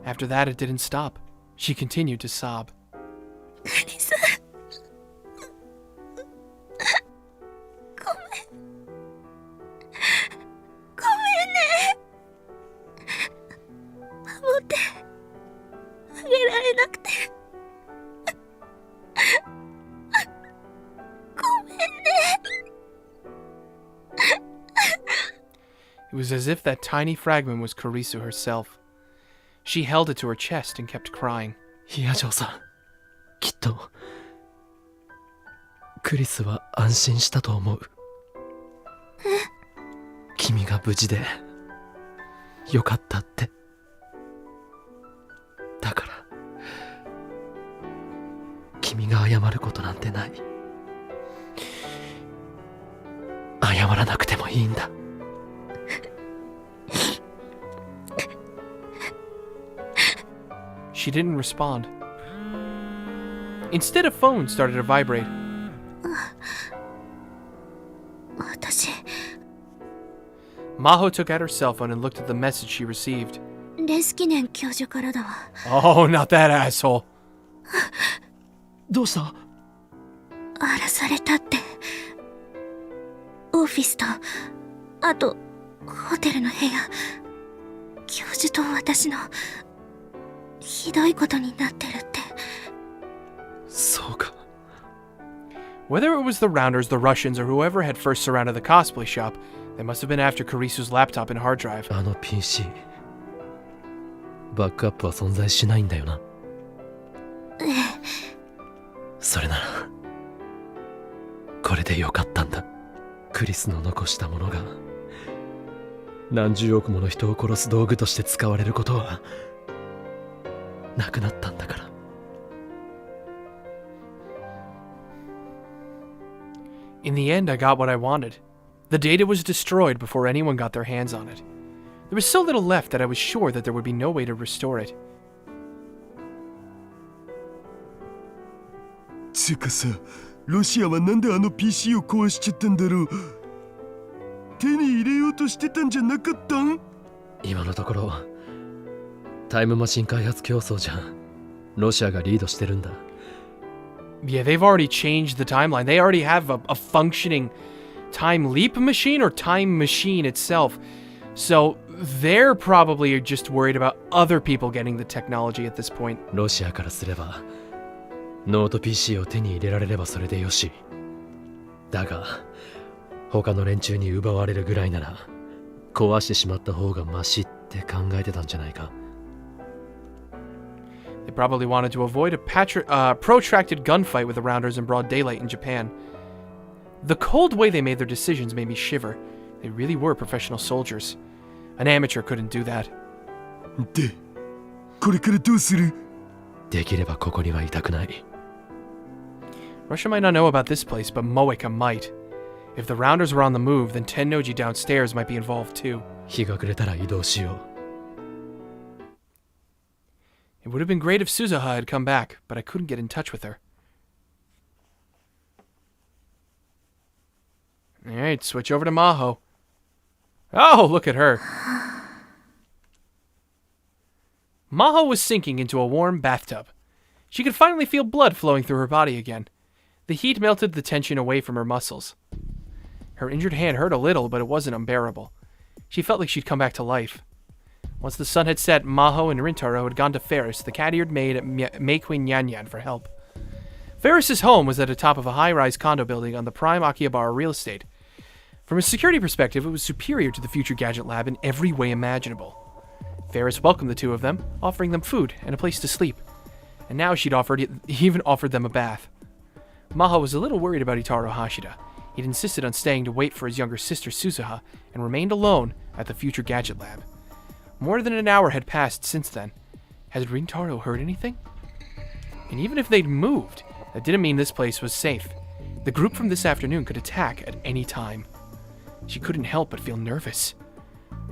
Speaker 2: After that, it didn't stop. She continued to sob.
Speaker 4: クリス、ごめんね。守ってあげられなくてごめんね。
Speaker 2: It was as if that tiny fragment was Karisu herself. She held it to her chest and kept crying.
Speaker 1: ヒヤジョウさん、きっとクリスは安心したと思う。君が無事でよかったって。だから君が謝ることなんてない。謝らなくてもいいんだ。
Speaker 2: She didn't respond. Instead, a phone started to vibrate.
Speaker 4: 私、
Speaker 2: Maho took out her cell phone and looked at the message she received.
Speaker 4: レスキネン教授からだわ。
Speaker 2: Oh, not that asshole.
Speaker 1: どうした？
Speaker 4: 荒らされたって。オフィスと、あと、ホテルの部屋。教授と私の、ひどいことになってるって。
Speaker 1: そうか。
Speaker 2: Whether it was the Rounders, the Russians, or whoever had first surrounded the cosplay shop, they must have been after Karisu's laptop and hard drive.
Speaker 1: あの PC、バックアップは存在しないんだよな。
Speaker 4: ええ。
Speaker 1: それなら、これでよかったんだ。クリスの残したものが、何十億もの人を殺す道具として使われることは、なくなったんだから。
Speaker 2: In the end, I got what I wanted. The data was destroyed before anyone got their hands on it. There was so little left that I was sure that there would be no way to restore it.
Speaker 3: つうかさ、ロシアはなんであの PC を壊しちゃったんだろう。手に入れようとしてたんじゃなかったん？
Speaker 1: 今のところタイムマシン開発競争じゃん。ロシアがリードしてるんだ。
Speaker 2: Yeah, they've already changed the timeline. They already have a functioning time leap machine or time machine itself. So they're probably just worried about other people getting the technology at this point.
Speaker 1: ロシアからすればノート PC を手に入れられればそれでよし。だが他の連中に奪われるぐらいなら壊してしまった方がマシって考えてたんじゃないか。
Speaker 2: They probably wanted to avoid a protracted gunfight with the Rounders in broad daylight in Japan. The cold way they made their decisions made me shiver. They really were professional soldiers. An amateur couldn't do that.
Speaker 3: で、これからどうする？
Speaker 1: できればここにはいたくない。
Speaker 2: Russia might not know about this place, but Moeka might. If the Rounders were on the move, then Tennoji downstairs might be involved too.
Speaker 1: 日が暮れたら移動しよう。
Speaker 2: It would have been great if Suzuha had come back, but I couldn't get in touch with her. Alright, switch over to Maho. Oh, look at her. Maho was sinking into a warm bathtub. She could finally feel blood flowing through her body again. The heat melted the tension away from her muscles. Her injured hand hurt a little, but it wasn't unbearable. She felt like she'd come back to life. Once the sun had set, Maho and Rintaro had gone to Ferris, the cat-eared maid at Meikui Nyanyan, for help. Ferris's home was at the top of a high-rise condo building on the prime Akihabara real estate. From a security perspective, it was superior to the Future Gadget Lab in every way imaginable. Ferris welcomed the two of them, offering them food and a place to sleep. And now she'd even offered them a bath. Maho was a little worried about Itaro Hashida. He'd insisted on staying to wait for his younger sister Suzuha and remained alone at the Future Gadget Lab. More than an hour had passed since then. Had Rintaro heard anything? And even if they'd moved, that didn't mean this place was safe. The group from this afternoon could attack at any time. She couldn't help but feel nervous.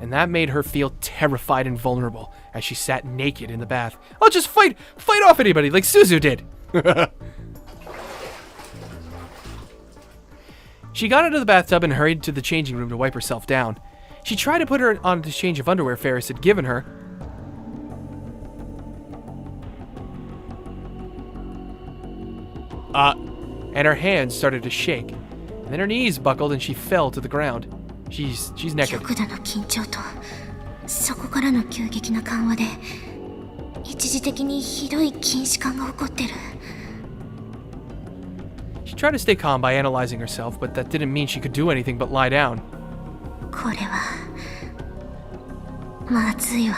Speaker 2: And that made her feel terrified and vulnerable as she sat naked in the bath. I'll just fight off anybody like Suzu did! She got out of the bathtub and hurried to the changing room to wipe herself down. She tried to put her on the change of underwear Ferris had given her. And her hands started to shake. And then her knees buckled and she fell to the ground. She's naked.
Speaker 4: 極度の緊張とそこからの急激な緩和で一時的にひどい筋弛緩が起こってる。
Speaker 2: She tried to stay calm by analyzing herself, but that didn't mean she could do anything but lie down.
Speaker 4: これはまずいわ。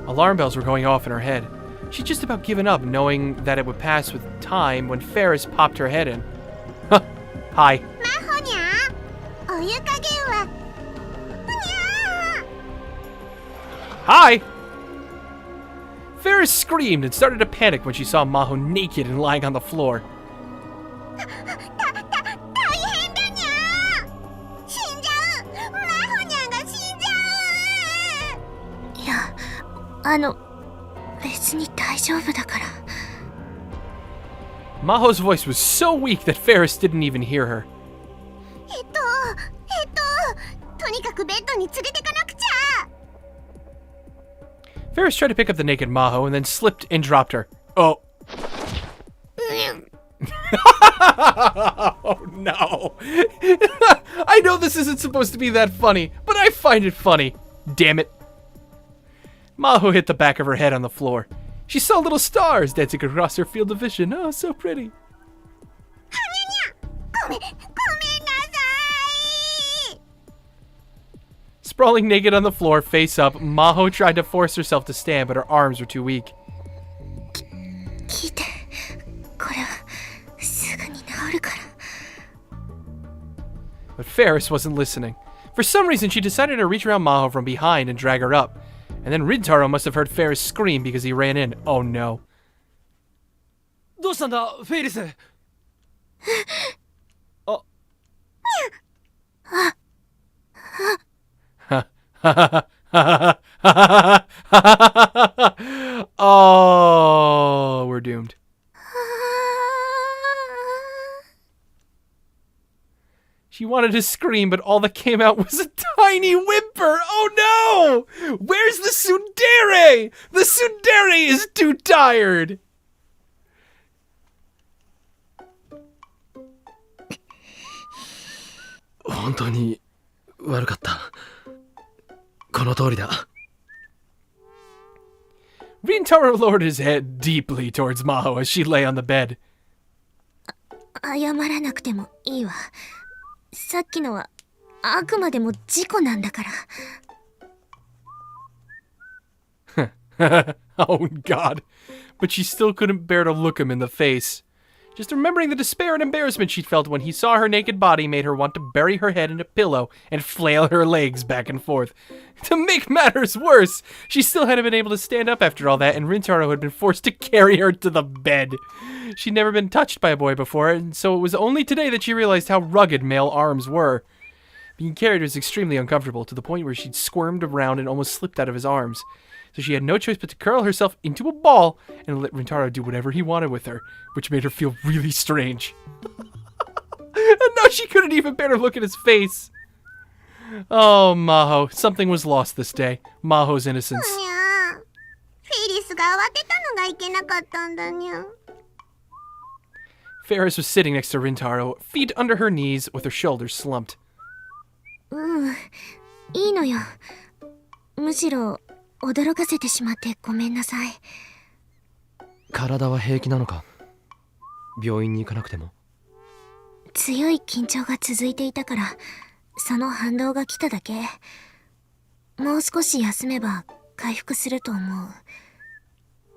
Speaker 2: Alarm bells were going off in her head. She'd just about given up, knowing that it would pass with time, when Ferris popped her head in. Huh. Hi. Hi! Ferris screamed and started to panic when she saw Maho naked and lying on the floor.
Speaker 4: いや、別に大丈夫だから。
Speaker 2: Maho's voice was so weak that Ferris didn't even hear her.
Speaker 4: とにかくベッドに連れてかなくちゃ。
Speaker 2: Ferris tried to pick up the naked Maho and then slipped and dropped her. Oh. Oh no. I know this isn't supposed to be that funny, but I find it funny. Damn it. Maho hit the back of her head on the floor. She saw little stars dancing across her field of vision. Oh, so pretty. Sprawling naked on the floor, face up, Maho tried to force herself to stand, but her arms were too weak.
Speaker 4: 聞いて、これはすぐに治るから。
Speaker 2: But Ferris wasn't listening. For some reason, she decided to reach around Maho from behind and drag her up. And then Rintaro must have heard Ferris scream because he ran in. Oh no.
Speaker 1: どうしたんだ、フェイリス。
Speaker 2: Oh, we're doomed. She wanted to scream, but all that came out was a tiny whimper. Oh no! Where's the tsundere? The tsundere is too tired.
Speaker 1: 本当に悪かった。この通りだ。
Speaker 2: Rintaro Rintaro lowered his head deeply towards Maho as she lay on the bed.
Speaker 4: 謝らなくてもいいわ。さっきのはあくまでも事故なんだから。
Speaker 2: Oh, God. But she still couldn't bear to look him in the face. Just remembering the despair and embarrassment she'd felt when he saw her naked body made her want to bury her head in a pillow and flail her legs back and forth. To make matters worse, she still hadn't been able to stand up after all that, and Rintaro had been forced to carry her to the bed. She'd never been touched by a boy before, and so it was only today that she realized how rugged male arms were. Being carried was extremely uncomfortable, to the point where she'd squirmed around and almost slipped out of his arms. So she had no choice but to curl herself into a ball and let Rintaro do whatever he wanted with her, which made her feel really strange. And now she couldn't even bear to look at his face. Oh, Maho. Something was lost this day. Maho's innocence.
Speaker 5: にゃー。フェリスが慌てたのがいけなかったんだにゃ。
Speaker 2: Ferris was sitting next to Rintaro, feet under her knees with her shoulders slumped.
Speaker 4: いいのよ。むしろ驚かせてしまってごめんなさい。
Speaker 1: 体は平気なのか？病院に行かなくても？
Speaker 4: 強い緊張が続いていたから、その反動が来ただけ。もう少し休めば回復すると思う。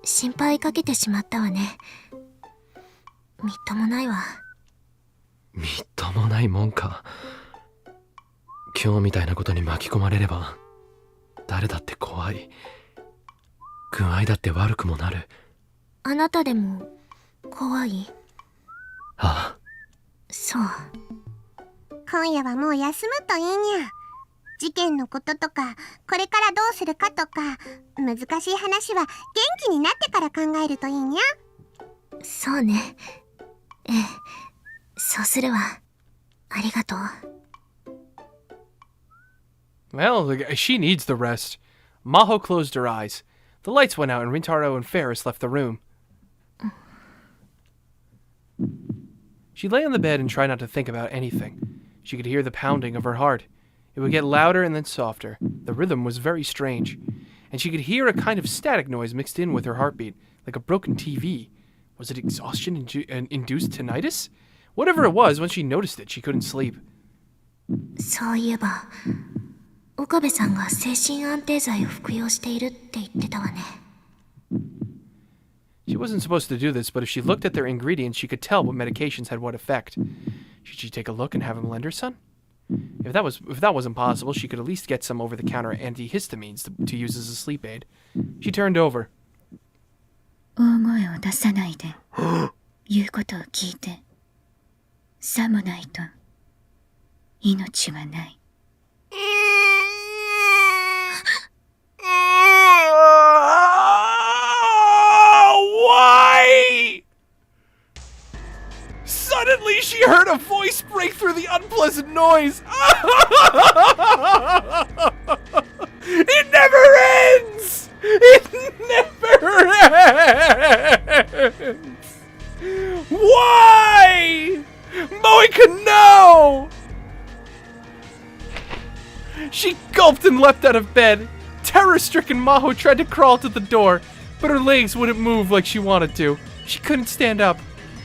Speaker 4: 心配かけてしまったわね。みっともないわ。
Speaker 1: みっともないもんか。今日みたいなことに巻き込まれれば誰だって怖い。具合だって悪くもなる。
Speaker 4: あなたでも怖い？
Speaker 1: ああ。
Speaker 4: そう。
Speaker 5: 今夜はもう休むといいにゃ。事件のこととか、これからどうするかとか、難しい話は元気になってから考えるといいにゃ。
Speaker 4: そうね。ええ、そうするわ。ありがとう。
Speaker 2: Well, she needs the rest. Maho closed her eyes. The lights went out and Rintaro and Ferris left the room. She lay on the bed and tried not to think about anything. She could hear the pounding of her heart. It would get louder and then softer. The rhythm was very strange. And she could hear a kind of static noise mixed in with her heartbeat, like a broken TV. Was it exhaustion-induced tinnitus? Whatever it was, once she noticed it, she couldn't sleep.
Speaker 4: そういえば、岡部さんが精神安定剤を服用しているって言ってたわね。
Speaker 2: She wasn't supposed to do this, but if she looked at their ingredients, she could tell what medications had what effect. Should she take a look and have him lend her some? If that wasn't possible, she could at least get some over-the-counter antihistamines to use as a sleep aid. She turned over.
Speaker 6: 大声を出さないで言うことを聞いて、さもないと命はない。
Speaker 2: Why? Suddenly, she heard a voice break through the unpleasant noise. It never ends! It never ends! Why? Moika, no! She gulped and leapt out of bed. Terror-stricken Maho tried to crawl to the door, but her legs wouldn't move like she wanted to. She couldn't stand up.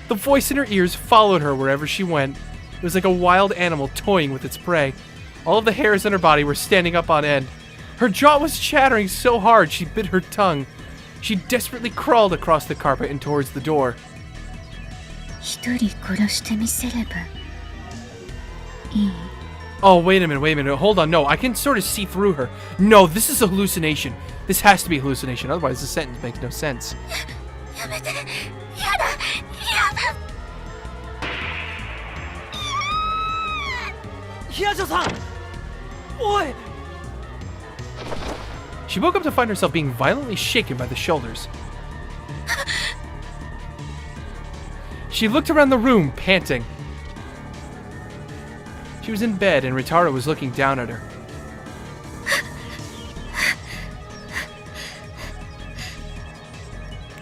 Speaker 2: The voice in her ears followed her wherever she went. It was like a wild animal toying with its prey. All of the hairs on her body were standing up on end. Her jaw was chattering so hard she bit her tongue. She desperately crawled across the carpet and towards the door.
Speaker 6: 一人殺してみせればいい。
Speaker 2: Oh, wait a minute. Hold on. No, I can sort of see through her. No, this is a hallucination. This has to be a hallucination. Otherwise, the sentence makes no sense.
Speaker 4: やめて。やだ。やだ。
Speaker 2: She woke up to find herself being violently shaken by the shoulders. She looked around the room, panting. She was in bed, and Rintaro was looking down at her.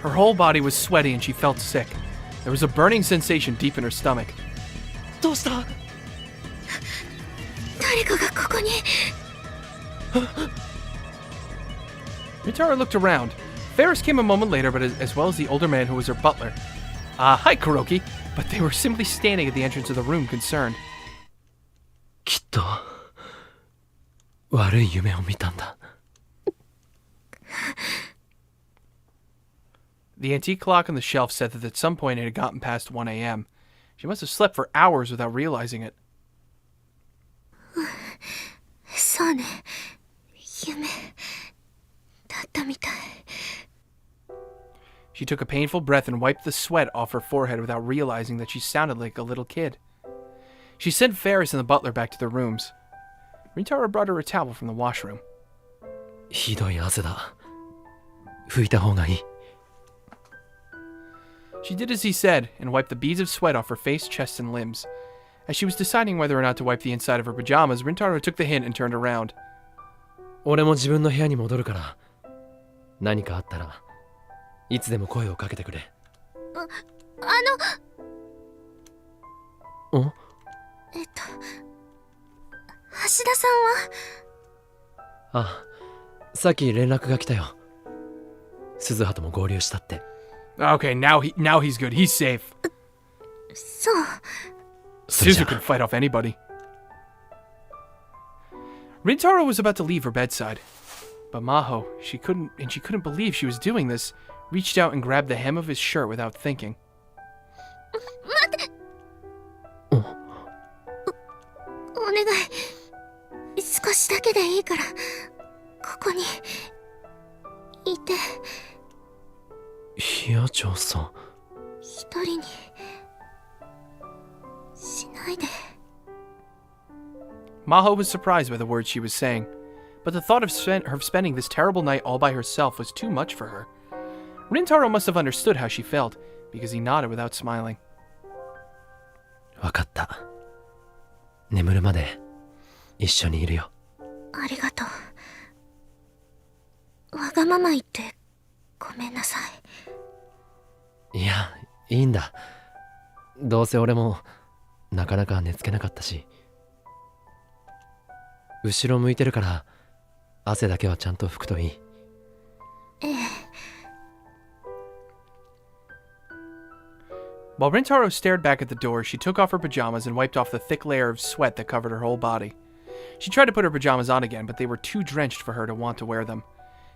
Speaker 2: Her whole body was sweaty, and she felt sick. There was a burning sensation deep in her stomach.
Speaker 1: どうした？
Speaker 4: 誰かがここに。
Speaker 2: Rintaro looked around. Ferris came a moment later, but as well as the older man who was her butler. Hi, Kuroki. But they were simply standing at the entrance of the room, concerned.
Speaker 1: きっと悪い夢を見たんだ。
Speaker 2: The antique clock on the shelf said that at some point it had gotten past 1 a.m. She must have slept for hours without realizing it.
Speaker 4: そうね、夢だったみたい。
Speaker 2: She took a painful breath and wiped the sweat off her forehead without realizing that she sounded like a little kid. She sent Ferris and the butler back to their rooms. Rintaro brought her a towel from the washroom.
Speaker 1: ひどい汗だ。拭いた方がいい。
Speaker 2: She did as he said and wiped the beads of sweat off her face, chest, and limbs. As she was deciding whether or not to wipe the inside of her pajamas, Rintaro took the hint and turned around.
Speaker 1: 俺も自分の部屋に戻るから、何かあったらいつでも声をかけてくれ。ん？
Speaker 4: 橋田さんは？
Speaker 1: あ、さっき連絡が来たよ。鈴葉とも合流したって。
Speaker 2: Okay, now he's good. He's safe.
Speaker 4: そう。
Speaker 2: Suzu can fight off anybody. Rintaro was about to leave her bedside, but Maho, she couldn't believe she was doing this, reached out and grabbed the hem of his shirt without thinking.
Speaker 4: 待って。お願い。少しだけでいいから、ここにいて。
Speaker 1: ヒヤ長さん。
Speaker 4: 一人にしないで。
Speaker 2: Maho was surprised by the words she was saying, but the thought of her spending this terrible night all by herself was too much for her. Rintaro must have understood how she felt, because he nodded without smiling.
Speaker 1: わかった。眠るまで一緒にいるよ。
Speaker 4: ありがとう。わがまま言ってごめんなさい。
Speaker 1: いや、いいんだ。どうせ俺もなかなか寝つけなかったし。後ろ向いてるから汗だけはちゃんと拭くといい。
Speaker 4: ええ。
Speaker 2: While Rintaro stared back at the door, she took off her pajamas and wiped off the thick layer of sweat that covered her whole body. She tried to put her pajamas on again, but they were too drenched for her to want to wear them.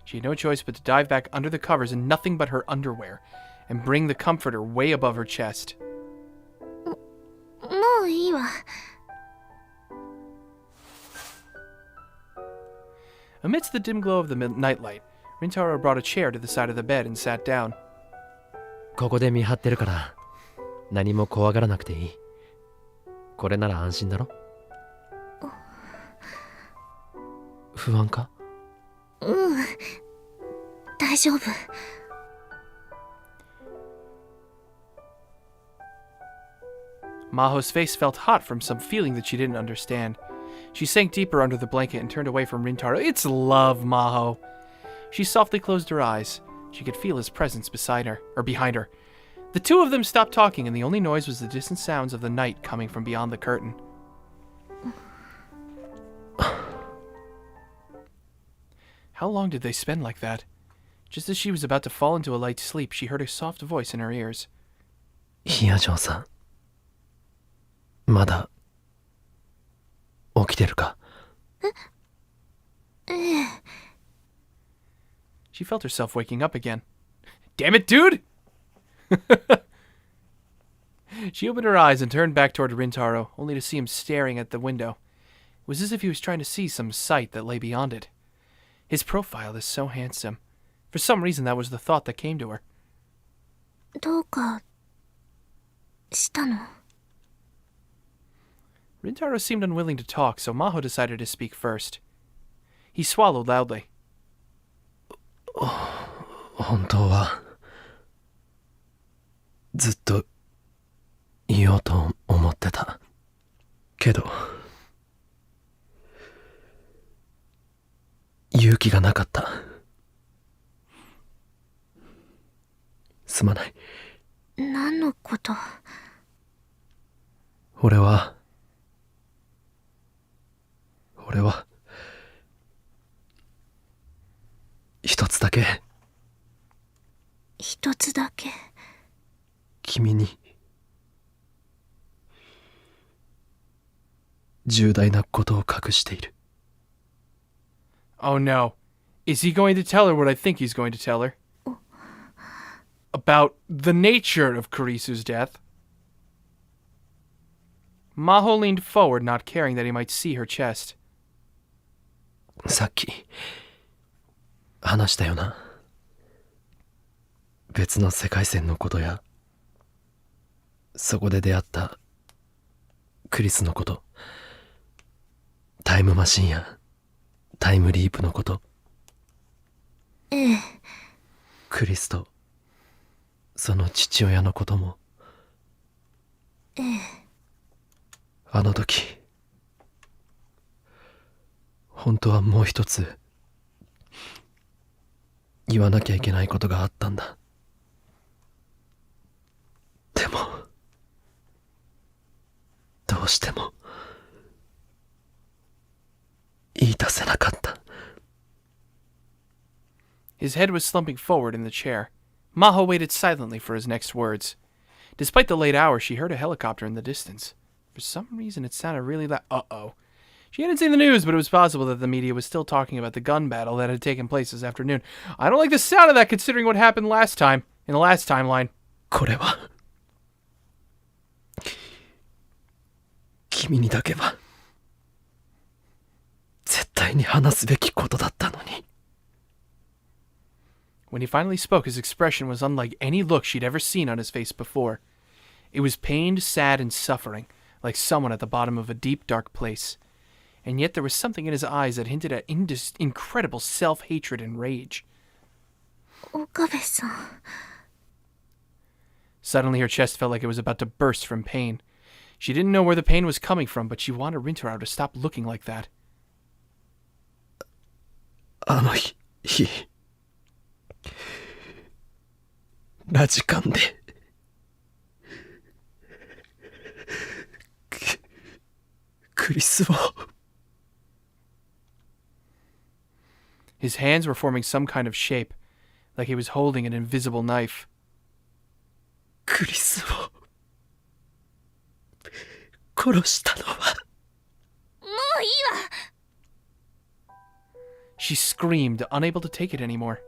Speaker 2: She had no choice but to dive back under the covers in nothing but her underwear, and bring the comforter way above her chest.
Speaker 4: もういいわ。
Speaker 2: Amidst the dim glow of the nightlight, Rintaro brought a chair to the side of the bed and sat down.
Speaker 1: ここで見張ってるから何も怖がらなくていい。これなら安心だろ。不安か？
Speaker 4: 大丈夫。
Speaker 2: Maho's face felt hot from some feeling that she didn't understand. She sank deeper under the blanket and turned away from Rintaro. It's love, Maho. She softly closed her eyes. She could feel his presence beside her, or behind her. The two of them stopped talking, and the only noise was the distant sounds of the night coming from beyond the curtain. How long did they spend like that? Just as she was about to fall into a light sleep, she heard a soft voice in her ears.
Speaker 1: ヒヤジョンさん、まだ起きてるか？She
Speaker 2: felt herself waking up again. Damn it, dude! She opened her eyes and turned back toward Rintaro, only to see him staring at the window. It was as if he was trying to see some sight that lay beyond it. His profile is so handsome. For some reason, that was the thought that came to her.
Speaker 4: どうかしたの？
Speaker 2: Rintaro seemed unwilling to talk, so Maho decided to speak first. He swallowed loudly.
Speaker 1: 本当はずっと言おうと思ってたけど勇気がなかった。すまない。
Speaker 4: 何のこと？
Speaker 1: 俺は一つだけ
Speaker 4: 一つだけ。
Speaker 1: 君に重大なことを隠している。
Speaker 2: Oh no. Is he going to tell her what I think he's going to tell her? About the nature of Kurisu's death? Maho leaned forward, not caring that he might see her chest.
Speaker 1: さっき話したよな。別の世界線のことや、そこで出会ったクリスのこと、タイムマシンやタイムリープのこと。
Speaker 4: ええ。
Speaker 1: クリスとその父親のことも。
Speaker 4: ええ。
Speaker 1: あの時本当はもう一つ言わなきゃいけないことがあったんだ。でもどうしても言い出せなかった。
Speaker 2: His head was slumping forward in the chair. Maho waited silently for his next words. Despite the late hour, she heard a helicopter in the distance. For some reason, it sounded really loud. Uh-oh. She hadn't seen the news, but it was possible that the media was still talking about the gun battle that had taken place this afternoon. I don't like the sound of that considering what happened last time, in the last timeline.
Speaker 1: これは君にだけは絶対に話すべきことだったのに。
Speaker 2: When he finally spoke, his expression was unlike any look she'd ever seen on his face before. It was pained, sad, and suffering, like someone at the bottom of a deep, dark place. And yet there was something in his eyes that hinted at incredible self-hatred and rage.
Speaker 4: 岡部さん。
Speaker 2: Suddenly her chest felt like it was about to burst from pain. She didn't know where the pain was coming from, but she wanted Rintaro to stop looking like that.
Speaker 1: あの日ラジカンでクリスを。
Speaker 2: His hands were forming some kind of shape, like he was holding an invisible knife.
Speaker 1: クリスを殺したのは。
Speaker 4: もういいわ。
Speaker 2: She screamed, unable to take it anymore.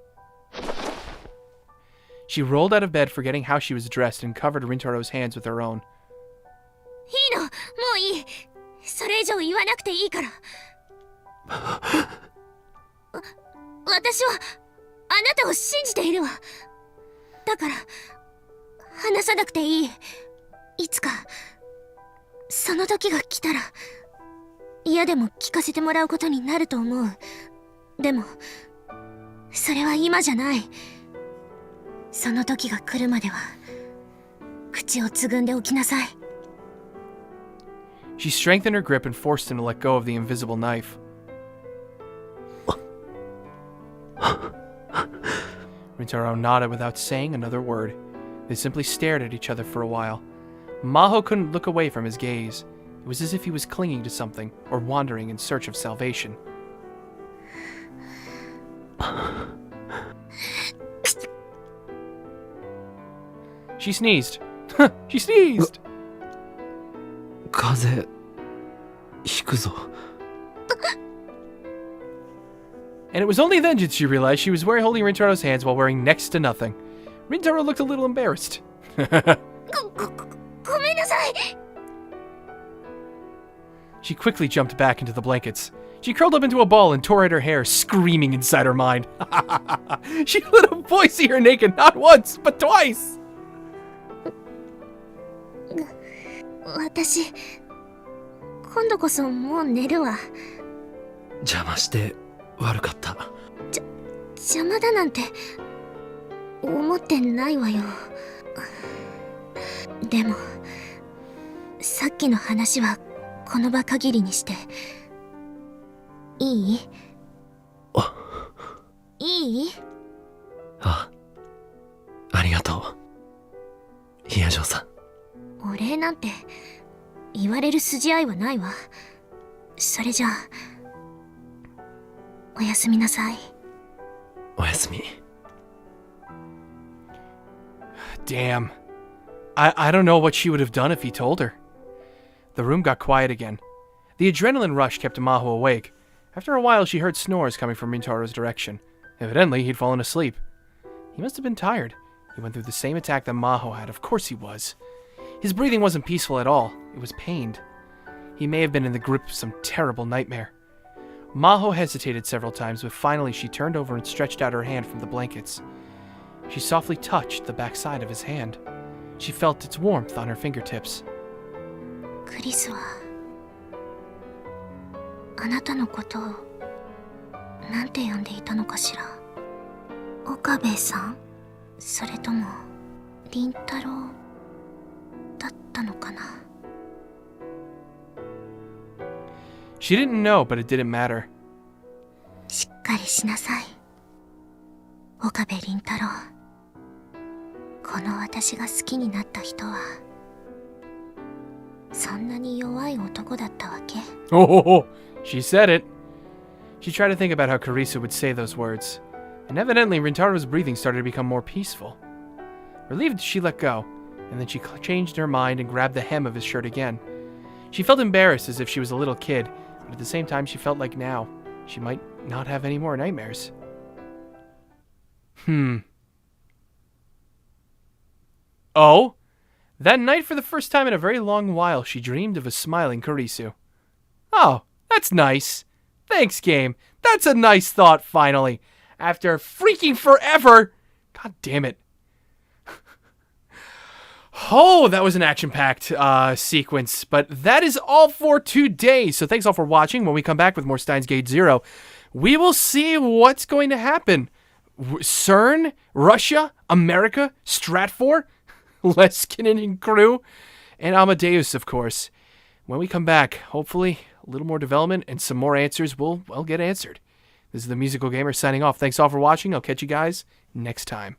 Speaker 2: She rolled out of bed, forgetting how she was dressed, and covered Rintaro's hands with her own.
Speaker 4: いいの、もういい。それ以上言わなくていいから。私はあなたを信じているわ。だから話さなくていい。いつかその時が来たら嫌でも聞かせてもらうことになると思う。でもそれは今じゃない。その時が来るまでは口をつぐんでおきなさい。
Speaker 2: She strengthened her grip and forced him to let go of the invisible knife. Rintaro nodded without saying another word. They simply stared at each other for a while. Maho couldn't look away from his gaze. It was as if he was clinging to something, or wandering in search of salvation. She sneezed. She sneezed!
Speaker 1: 風邪ひくぞ。
Speaker 2: And it was only then did she realize she was holding Rintaro's hands while wearing next to nothing. Rintaro looked a little embarrassed.
Speaker 4: ごめんなさい。
Speaker 2: She quickly jumped back into the blankets. She curled up into a ball and tore at her hair, screaming inside her mind. She let a boy see her naked not once, but twice!
Speaker 4: 私今度こそもう寝るわ。
Speaker 1: 邪魔して悪かった。
Speaker 4: 邪魔だなんて思ってないわよ。でもさっきの話はこの場限りにしていい？いい？
Speaker 1: ありがとうヒヤジョーさん。
Speaker 4: お礼なんて言われる筋合いはないわ。それじゃあおやすみなさい。
Speaker 1: おやすみ。
Speaker 2: Damn. I don't know what she would have done if he told her. The room got quiet again. The adrenaline rush kept Maho awake. After a while, she heard snores coming from Rintaro's direction. Evidently, he'd fallen asleep. He must have been tired. He went through the same attack that Maho had. Of course he was. His breathing wasn't peaceful at all. It was pained. He may have been in the grip of some terrible nightmare. Maho hesitated several times, but finally she turned over and stretched out her hand from the blankets. She softly touched the backside of his hand. She felt its warmth on her fingertips.
Speaker 4: クリスはあなたのことをなんて呼んでいたのかしら。岡部さん、それとも凛太郎だったのかな。
Speaker 2: She didn't know, but it didn't matter.
Speaker 4: しっかりしなさい、岡部凛太郎。この私が好きになった人はそんなに弱い男だったわけ。
Speaker 2: Oh, she said it. She tried to think about how Karisu would say those words, and evidently Rintaro's breathing started to become more peaceful. Relieved, she let go, and then she changed her mind and grabbed the hem of his shirt again. She felt embarrassed as if she was a little kid, but at the same time she felt like now she might not have any more nightmares. Oh? That night, for the first time in a very long while, she dreamed of a smiling Karisu. Oh, that's nice. Thanks, game. That's a nice thought, finally. After freaking forever. God damn it. Oh, that was an action-packed sequence. But that is all for today. So thanks all for watching. When we come back with more Steins Gate Zero, we will see what's going to happen. CERN? Russia? America? Stratfor? Leskinen and crew? And Amadeus, of course. When we come back, hopefully, a little more development and some more answers will, well, get answered. This is the Musical Gamer signing off. Thanks all for watching. I'll catch you guys next time.